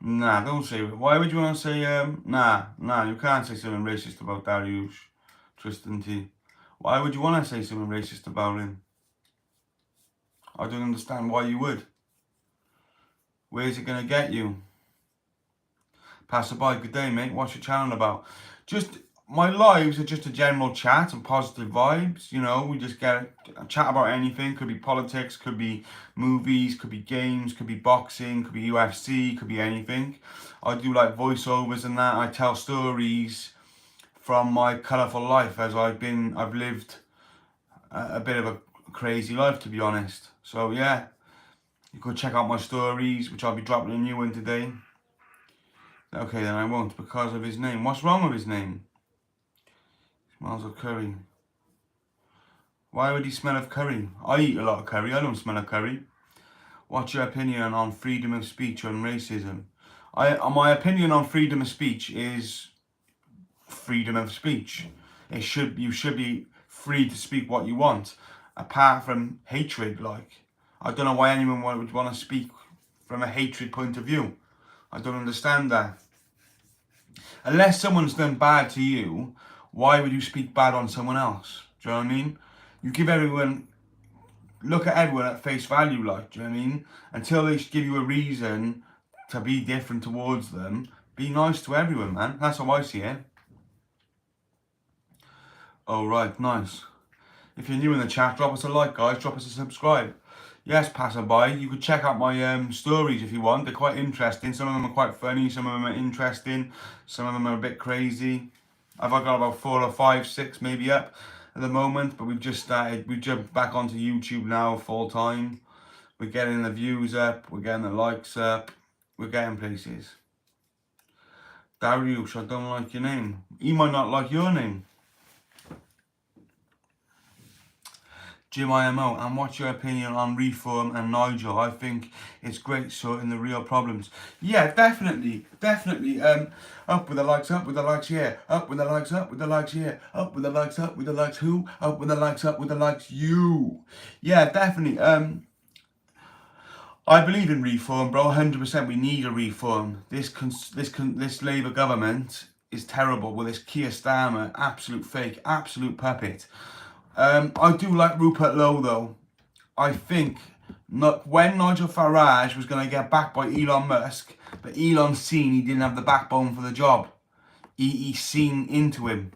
Nah, don't say it. Why would you want to say, nah, you can't say something racist about Dariush, Tristan T. Why would you want to say something racist about him? I don't understand why you would. Where's it going to get you? Passerby, good day, mate. What's your channel about? Just, my lives are just a general chat and positive vibes. You know, we just get a chat about anything. Could be politics, could be movies, could be games, could be boxing, could be UFC, could be anything. I do like voiceovers and that. I tell stories from my colourful life as I've lived a bit of a crazy life, to be honest. So yeah, you could check out my stories, which I'll be dropping a new one today. Okay, then I won't because of his name. What's wrong with his name? Smells of curry. Why would he smell of curry? I eat a lot of curry. I don't smell of curry. What's your opinion on freedom of speech and racism? My opinion on freedom of speech is freedom of speech. You should be free to speak what you want, apart from hatred. Like, I don't know why anyone would want to speak from a hatred point of view. I don't understand that. Unless someone's done bad to you, why would you speak bad on someone else? Do you know what I mean? You give everyone, look at everyone at face value, like, do you know what I mean? Until they give you a reason to be different towards them, be nice to everyone, man. That's how I see it. Oh, right, nice. If you're new in the chat, drop us a like, guys. Drop us a subscribe. Yes, passerby, you could check out my stories if you want. They're quite interesting. Some of them are quite funny. Some of them are interesting. Some of them are a bit crazy. I've got about 4 or 5, 6 maybe up at the moment. But we've just started. We jumped back onto YouTube now full time. We're getting the views up. We're getting the likes up. We're getting places. Darius, I don't like your name. He might not like your name. Jim IMO, and what's your opinion on Reform and Nigel? I think it's great sorting the real problems. Yeah, definitely. Up with the likes, yeah. Up with the likes, yeah. Up with the likes, who? Up with the likes, you. Yeah, definitely. I believe in reform, bro. 100%. We need a reform. This Labour government is terrible with this Keir Starmer, absolute fake, absolute puppet. I do like Rupert Lowe though. I think not when Nigel Farage was going to get backed by Elon Musk, but Elon seen he didn't have the backbone for the job. He seen into him.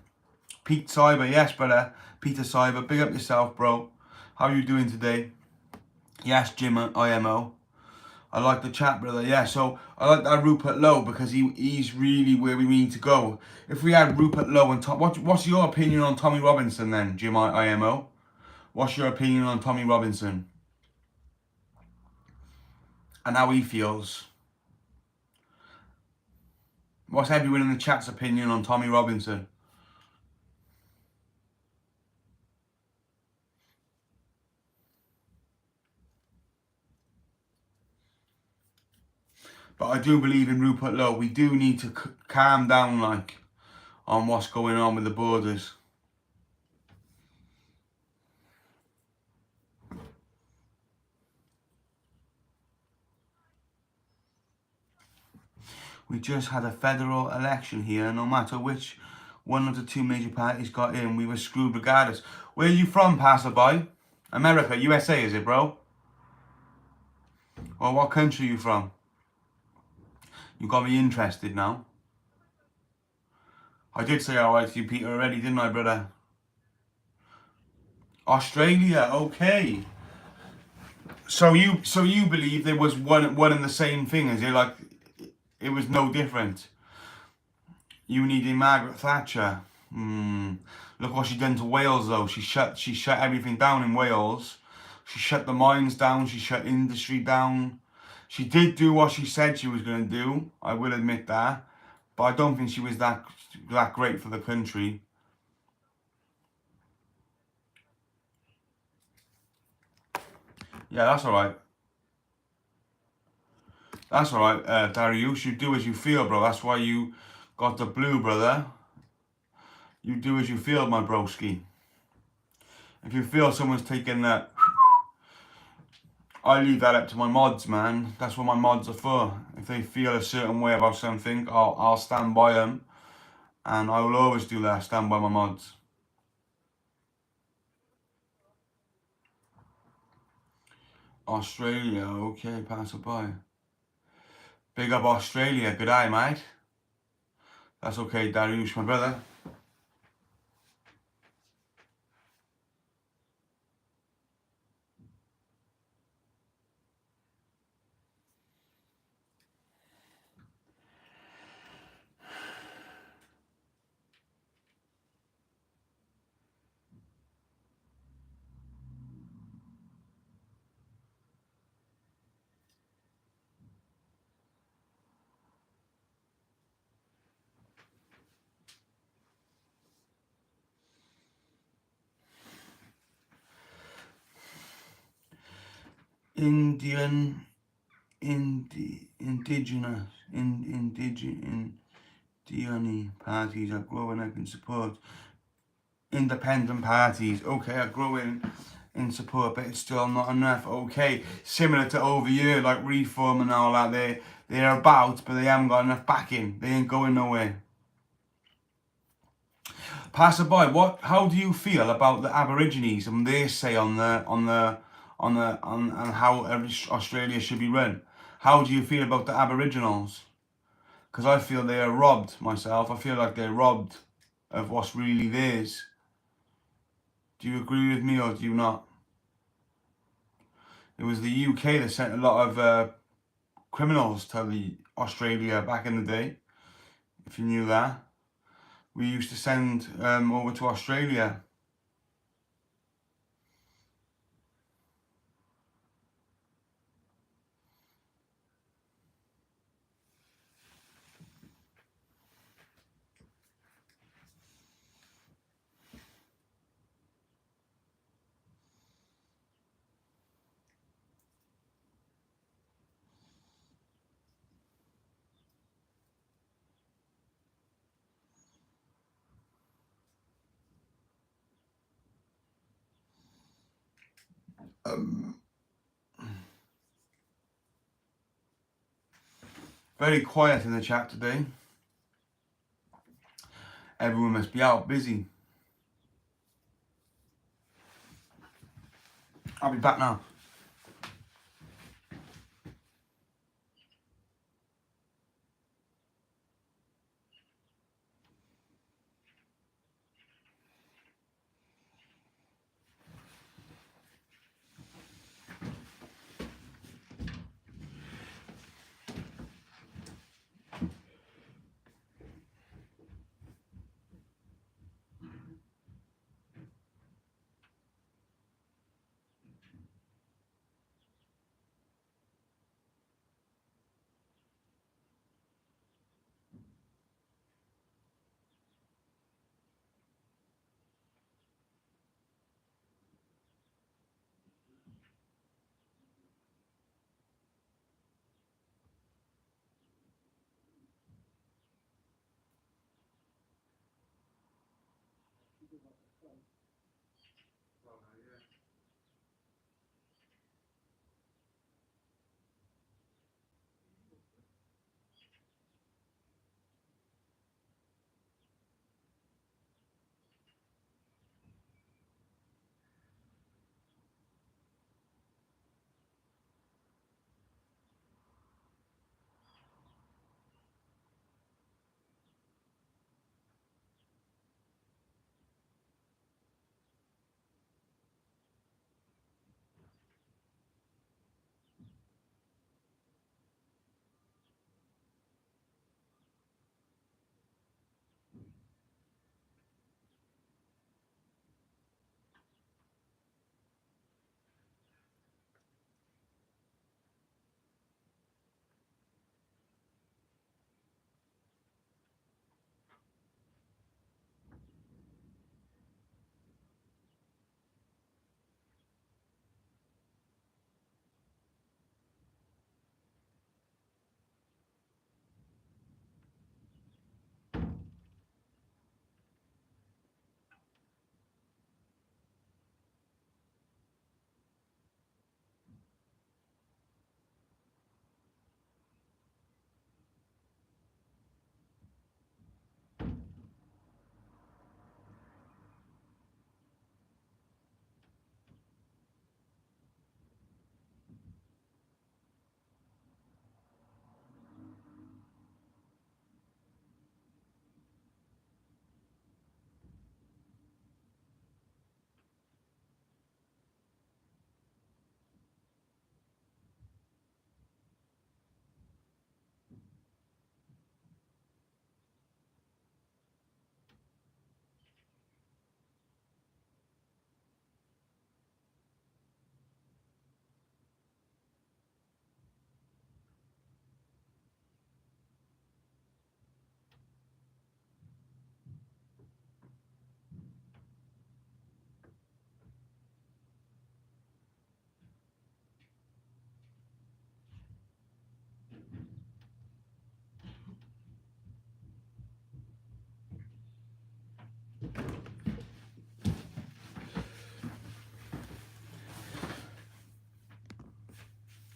Pete Cyber, yes, brother. Peter Cyber, big up yourself, bro. How are you doing today? Yes, Jim IMO. I like the chat, brother. Yeah, so I like that Rupert Lowe because he's really where we need to go. If we had Rupert Lowe and Tom, what's your opinion on Tommy Robinson then, Jim IMO? What's your opinion on Tommy Robinson and how he feels? What's everyone in the chat's opinion on Tommy Robinson? But I do believe in Rupert Lowe. We do need to calm down, like, on what's going on with the borders. We just had a federal election here. No matter which one of the two major parties got in, we were screwed regardless. Where are you from, passerby? America, USA, is it, bro? Or what country are you from? You got me interested now. I did say alright to you, Peter, already, didn't I, brother? Australia, okay. So you believe there was one and the same thing, is it? Like, it was no different. You needed Margaret Thatcher. Look what she done to Wales though. She shut everything down in Wales. She shut the mines down. She shut industry down. She did do what she said she was going to do. I will admit that, but I don't think she was that great for the country. Yeah, that's all right. That's all right, Darius. You do as you feel, bro. That's why you got the blue, brother. You do as you feel, my broski. If you feel someone's taking that, I leave that up to my mods, man. That's what my mods are for. If they feel a certain way about something, I'll stand by them. And I will always do that, stand by my mods. Australia, okay, passerby. Big up Australia, good eye, mate. That's okay, Darius, my brother. Indian, indigenous, indigenous parties are growing up in support. Independent parties, okay, are growing in support, but it's still not enough. Okay, similar to over here, like Reform and all that, they're about, but they haven't got enough backing. They ain't going nowhere. Passerby, how do you feel about the Aborigines and their say on how Australia should be run? How do you feel about the Aboriginals? Because I feel they are robbed myself. I feel like they're robbed of what's really theirs. Do you agree with me or do you not? It was the UK that sent a lot of criminals to Australia back in the day. If you knew that, we used to send over to Australia. Very quiet in the chat today. Everyone must be out busy. I'll be back now.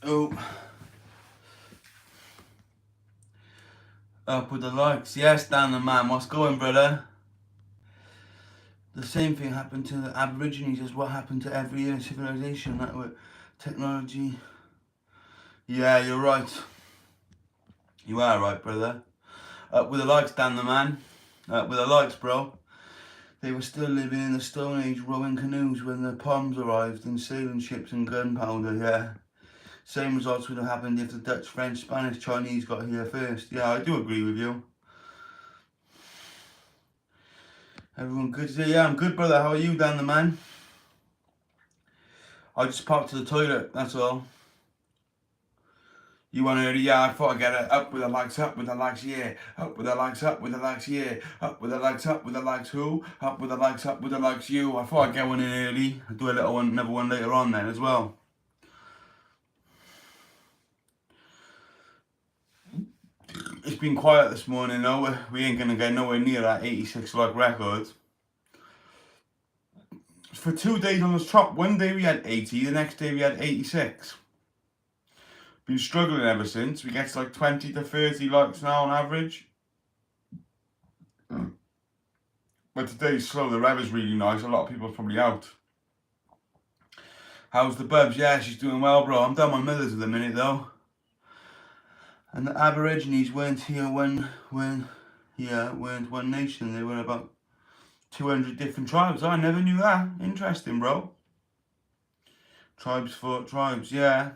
Oh, up with the likes. Yes, Dan the man. What's going, brother? The same thing happened to the Aborigines as what happened to every civilization. That with technology. Yeah, you're right. You are right, brother. Up with the likes, Dan the man. Up with the likes, bro. They were still living in the Stone Age, rowing canoes when the Poms arrived, and sailing ships and gunpowder. Yeah. Same results would have happened if the Dutch, French, Spanish, Chinese got here first. Yeah, I do agree with you. Everyone good today? Yeah, I'm good, brother. How are you, Dan the man? I just popped to the toilet, that's all. You want to, yeah, I thought I'd get it. Up with the likes, yeah. Up with the likes, yeah. Up with the likes, who? Up with the likes, you. I thought I'd get one in early. I'll do a little one, another one later on then as well. It's been quiet this morning though. We ain't gonna get nowhere near that 86 like record. For 2 days on the top, one day we had 80, the next day we had 86. Been struggling ever since. We get to like 20 to 30 likes now on average. But today's slow, the weather's really nice. A lot of people are probably out. How's the bubs? Yeah, she's doing well, bro. I'm down my mother's at the minute though. And the Aborigines weren't here weren't one nation. They were about 200 different tribes. I never knew that. Interesting, bro. Tribes fought tribes, yeah.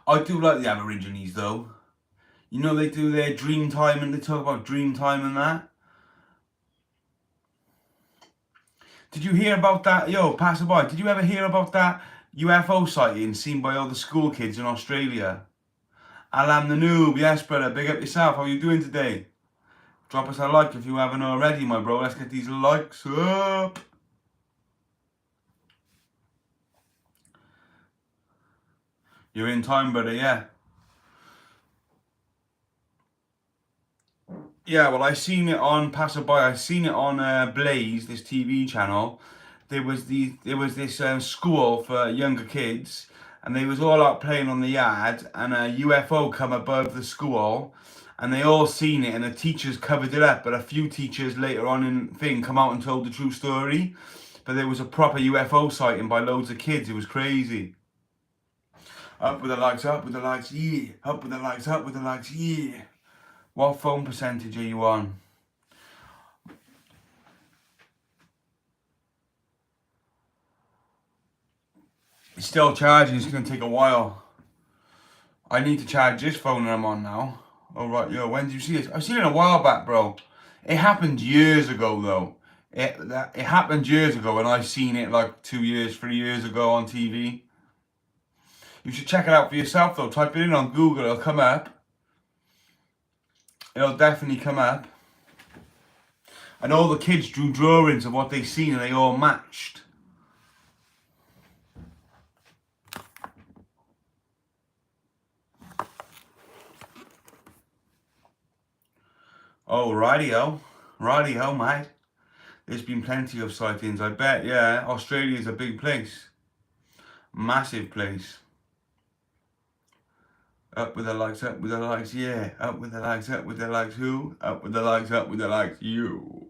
I do like the Aborigines though. You know, they do their dream time and they talk about dream time and that. Did you hear about that? Yo, passerby, did you ever hear about that UFO sighting seen by all the school kids in Australia? Alam the noob, yes brother, big up yourself. How you doing today? Drop us a like if you haven't already, my bro. Let's get these likes up. You're in time, brother, yeah. Yeah, well, I seen it on Passerby. I seen it on Blaze, this TV channel. There was this school for younger kids, and they was all out playing on the yard, and a UFO come above the school, and they all seen it, and the teachers covered it up. But a few teachers later on in thing come out and told the true story. But there was a proper UFO sighting by loads of kids. It was crazy. Up with the likes, yeah. Up with the likes, yeah. What phone percentage are you on? It's still charging, it's going to take a while. I need to charge this phone that I'm on now. Alright, yo, when did you see this? I've seen it a while back, bro. It happened years ago, though. It happened years ago, and I've seen it like 2 years, 3 years ago on TV. You should check it out for yourself, though. Type it in on Google, it'll come up. It'll definitely come up. And all the kids drew drawings of what they seen, and they all matched. Oh, rightio, mate. There's been plenty of sightings, I bet, yeah. Australia's a big place. Massive place. Up with the likes, yeah. Up with the likes, who? Up with the likes, you.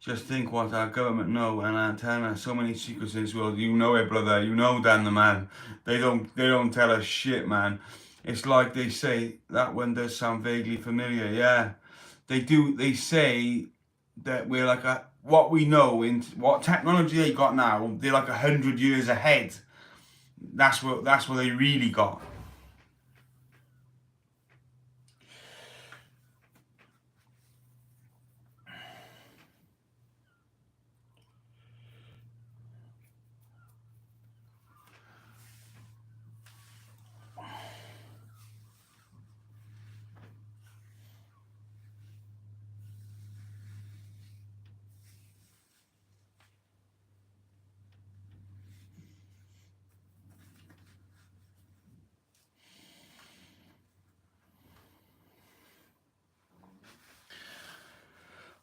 Just think what our government know and antenna. So many secrets in this world. You know it, brother. You know Dan the man. They don't tell us shit, man. It's like they say, that one does sound vaguely familiar, yeah. They do, they say that we're like what we know in what technology they got now, they're like 100 years ahead. That's what they really got.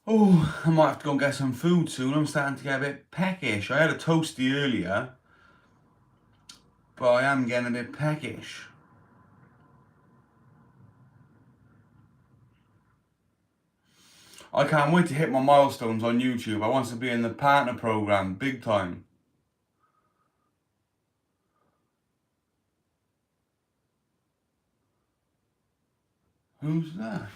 Oh, I might have to go and get some food soon. I'm starting to get a bit peckish. I had a toasty earlier. but I am getting a bit peckish. I can't wait to hit my milestones on YouTube. I want to be in the partner program, big time. Who's that?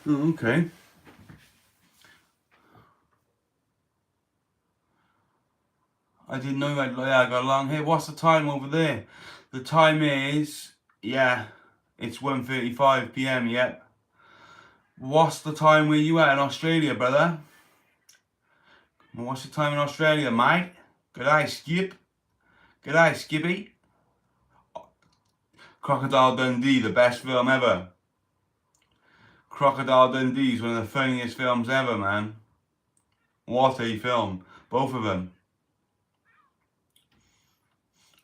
Oh, okay. I didn't know that. Yeah, I got along here. What's the time over there? The time is, yeah, it's 1:35 p.m. Yep. What's the time where you at in Australia, brother? What's the time in Australia, mate? G'day, Skip. G'day, Skippy. Crocodile Dundee, the best film ever. Crocodile Dundee is one of the funniest films ever, man. What a film. Both of them.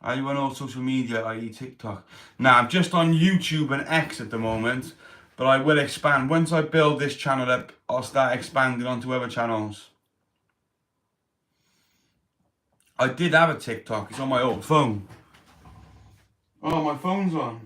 Are you on all social media, i.e. TikTok? Nah, I'm just on YouTube and X at the moment, but I will expand. Once I build this channel up, I'll start expanding onto other channels. I did have a TikTok, it's on my old phone. Oh, my phone's on.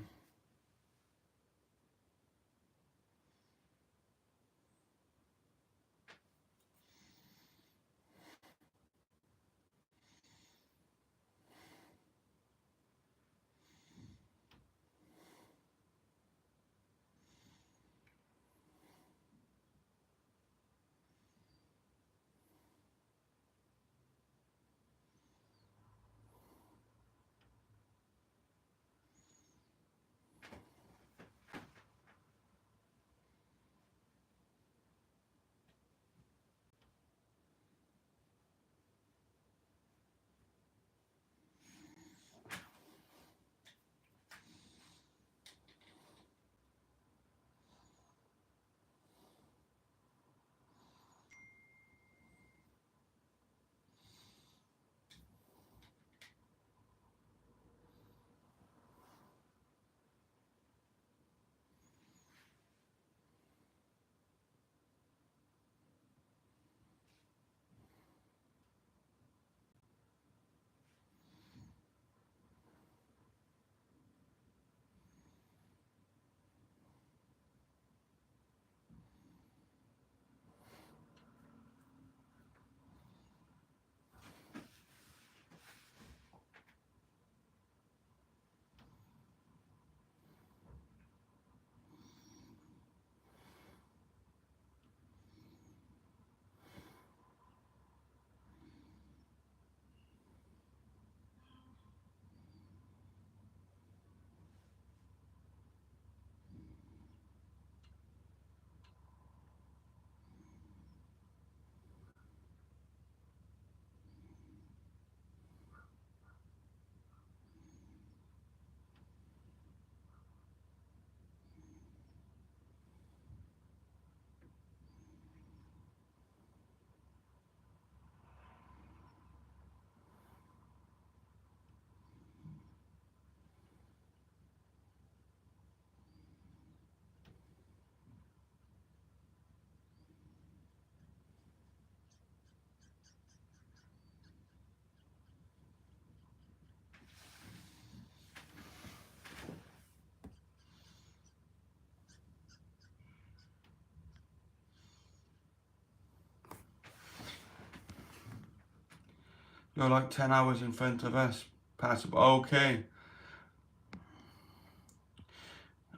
You're like 10 hours in front of us. Passable. Okay.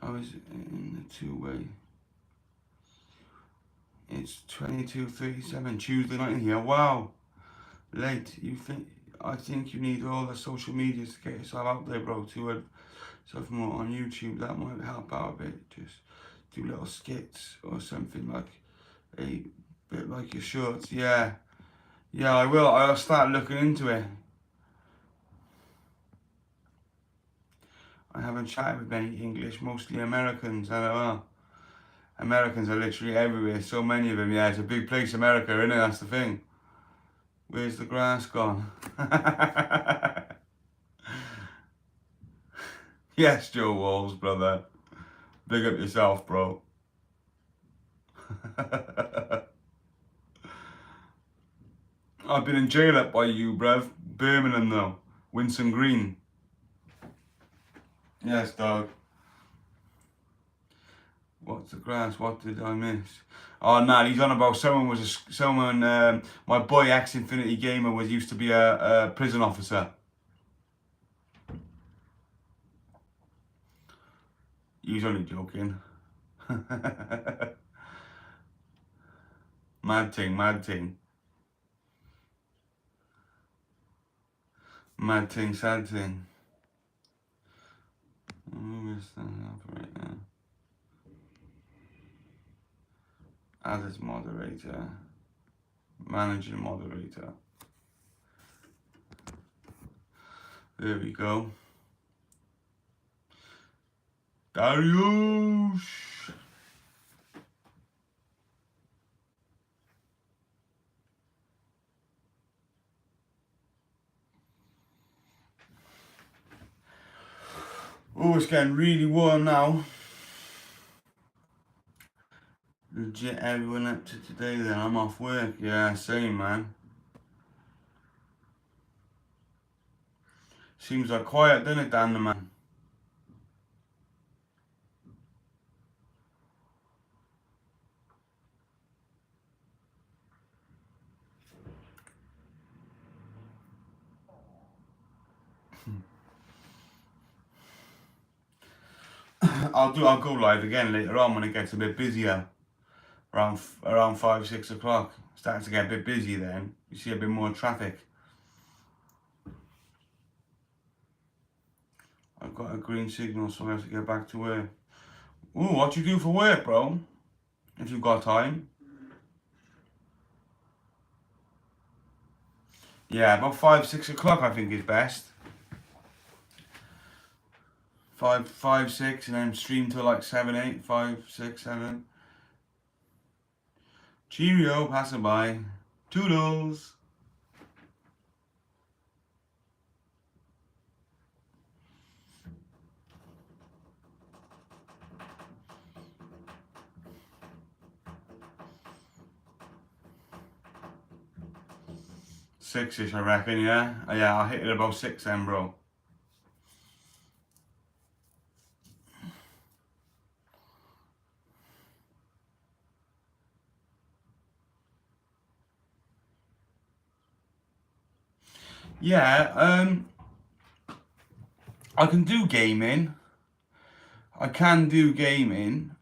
I was in the two-way. It's 22:37 Tuesday night in here. Wow. Late. You think I think you need all the social medias to get yourself out there, bro. To stuff more on YouTube, that might help out a bit. Just do little skits or something like a bit like your shorts. Yeah, yeah, I will. I'll start looking into it. I haven't chatted with many English, mostly Americans. I don't know. Americans are literally everywhere. So many of them. Yeah, it's a big place, America, isn't it? That's the thing. Where's the grass gone? Yes, Joe Walls, brother. Big up yourself, bro. I've been in jail up by you, bruv. Birmingham, though. Winson Green. Yes, dog. What's the grass? What did I miss? Oh, nah, he's on about my boy X Infinity Gamer used to be a prison officer. He's only joking. Mad ting, mad ting. Mad ting, sad ting. Add as moderator. Managing moderator. There we go. Darius! Oh, it's getting really warm now. Legit everyone up to today then. I'm off work. Yeah, same, man. Seems like quiet, doesn't it, Dan the man? I'll go live again later on when it gets a bit busier. Around 5-6 o'clock. Starting to get a bit busy then. You see a bit more traffic. I've got a green signal, so I have to get back to work. Ooh, what you do for work, bro? If you've got time. Yeah, about 5-6 o'clock I think is best. 5-6 and then stream till like 7-8, 5-6-7. Cheerio, passing by. Toodles. Six-ish, I reckon, yeah? Yeah, I'll hit it about 6 then, bro. Yeah, I can do gaming. I can do gaming.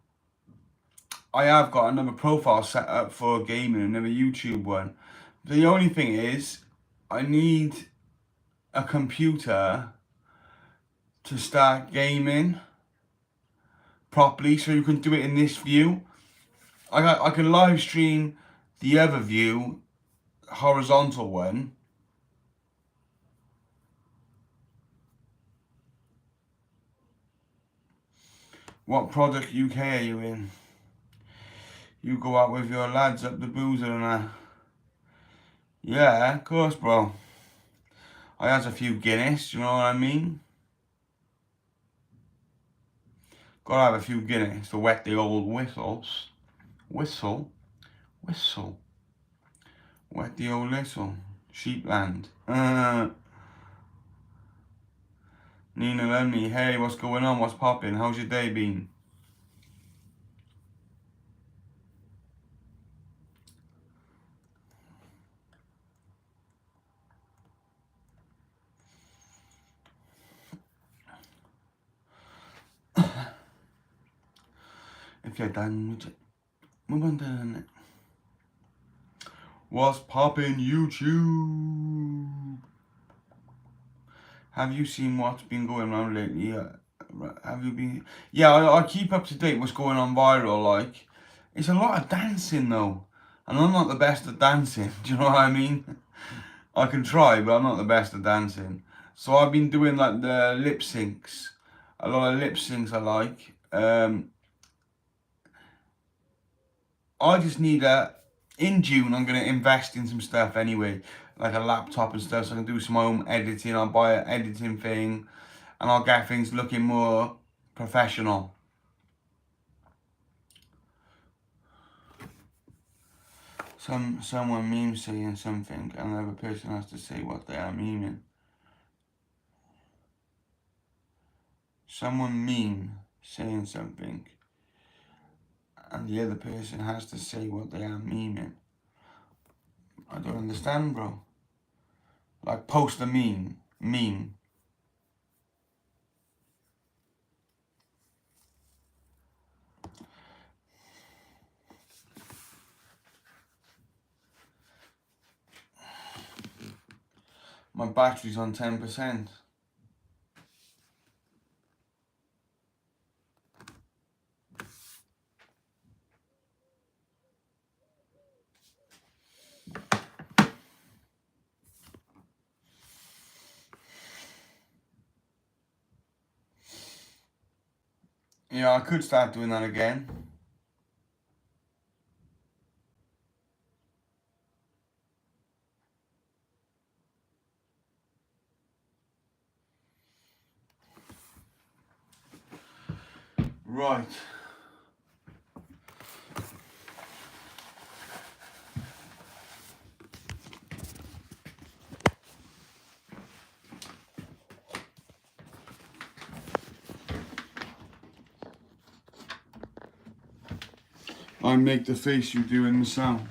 I have got another profile set up for gaming, another YouTube one. The only thing is, I need a computer to start gaming properly so you can do it in this view. I can live stream the other view, horizontal one. What product UK are you in? You go out with your lads up the boozer and that. Yeah, of course, bro. I has a few Guinness, you know what I mean? Gotta have a few Guinness to wet the old whistles. Whistle? Wet the old whistle. Sheepland. Nina Lumley, hey, what's going on? What's popping? How's your day been? If you're done with it, move on to what's popping YouTube? Have you seen what's been going on lately? Have you been? Yeah, I keep up to date what's going on viral. Like, it's a lot of dancing though, and I'm not the best at dancing. Do you know what I mean? I can try, but I'm not the best at dancing. So I've been doing like the lip syncs. A lot of lip syncs I like. I just need in June I'm gonna invest in some stuff anyway, like a laptop and stuff, so I can do some home editing. I'll buy an editing thing, and I'll get things looking more professional. Someone meme saying something, and another person has to say what they are memeing. Someone meme saying something, and the other person has to say what they are memeing. I don't understand, bro. Like post a meme. My battery's on 10%. Yeah, I could start doing that again. Right. I make the face you do in the sound.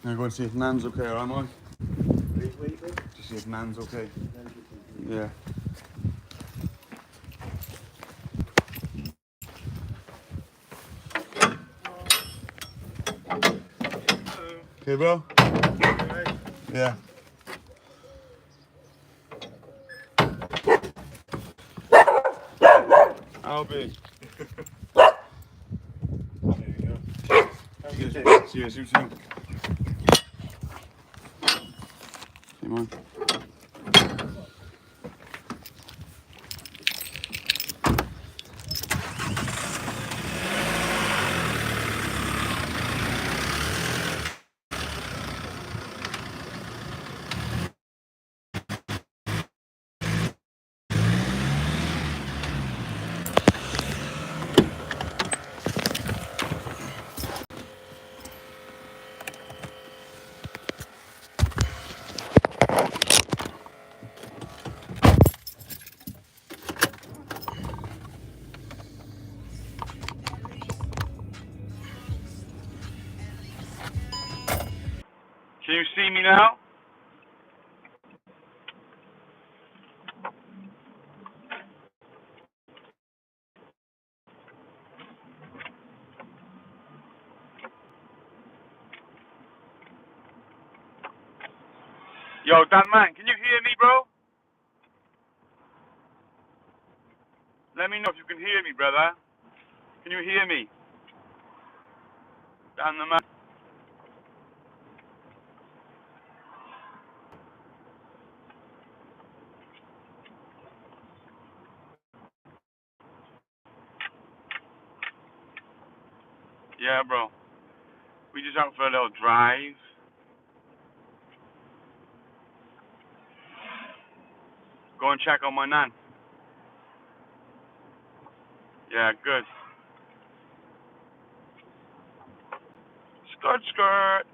I'm going to see if Nan's okay, alright, Mike? To see if Nan's okay. Yeah. Okay, bro? Yeah. How big? There you go. Cheers, you too. See, Mike. Can you see me now? Yo, that man, can you hear me, bro? Let me know if you can hear me, brother. Can you hear me? Dan the man. Yeah, bro. We just out for a little drive. Go and check on my nan. Yeah, good. Skirt, skirt.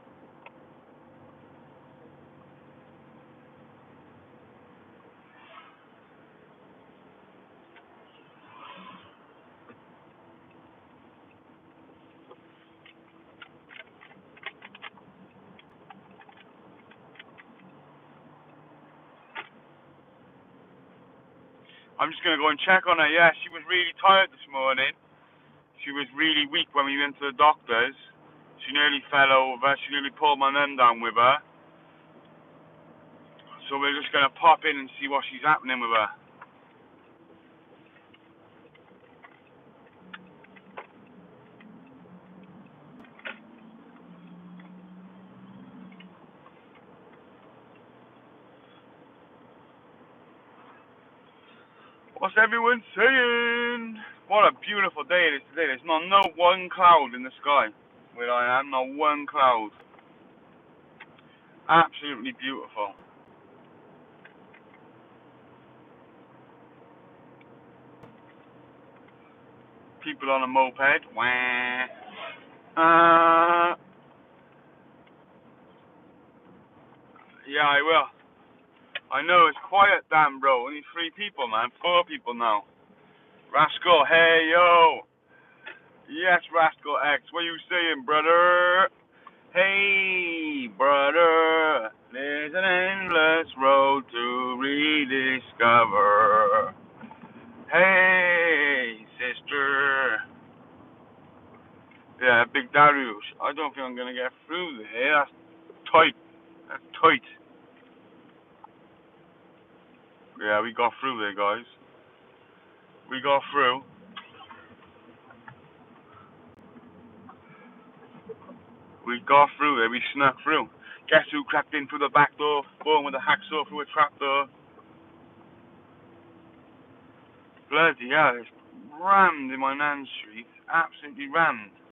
I'm just going to go and check on her. Yeah, she was really tired this morning. She was really weak when we went to the doctor's. She nearly fell over. She nearly pulled my mum down with her. So we're just going to pop in and see what she's happening with her. What's everyone saying? What a beautiful day it is today. There's not one cloud in the sky where I am. Not one cloud. Absolutely beautiful. People on a moped. Wah. Yeah, I will. I know, it's quiet, damn, bro. Only 3 people, man. 4 people now. Rascal, hey, yo. Yes, Rascal X. What you saying, brother? Hey, brother. There's an endless road to rediscover. Hey, sister. Yeah, Big Darius. I don't think I'm gonna get through there. That's tight. That's tight. Yeah, we got through there, guys. We got through. We got through there. We snuck through. Guess who crept in through the back door? Born with a hacksaw through a trapdoor. Bloody hell, it's rammed in my nan's street. Absolutely rammed.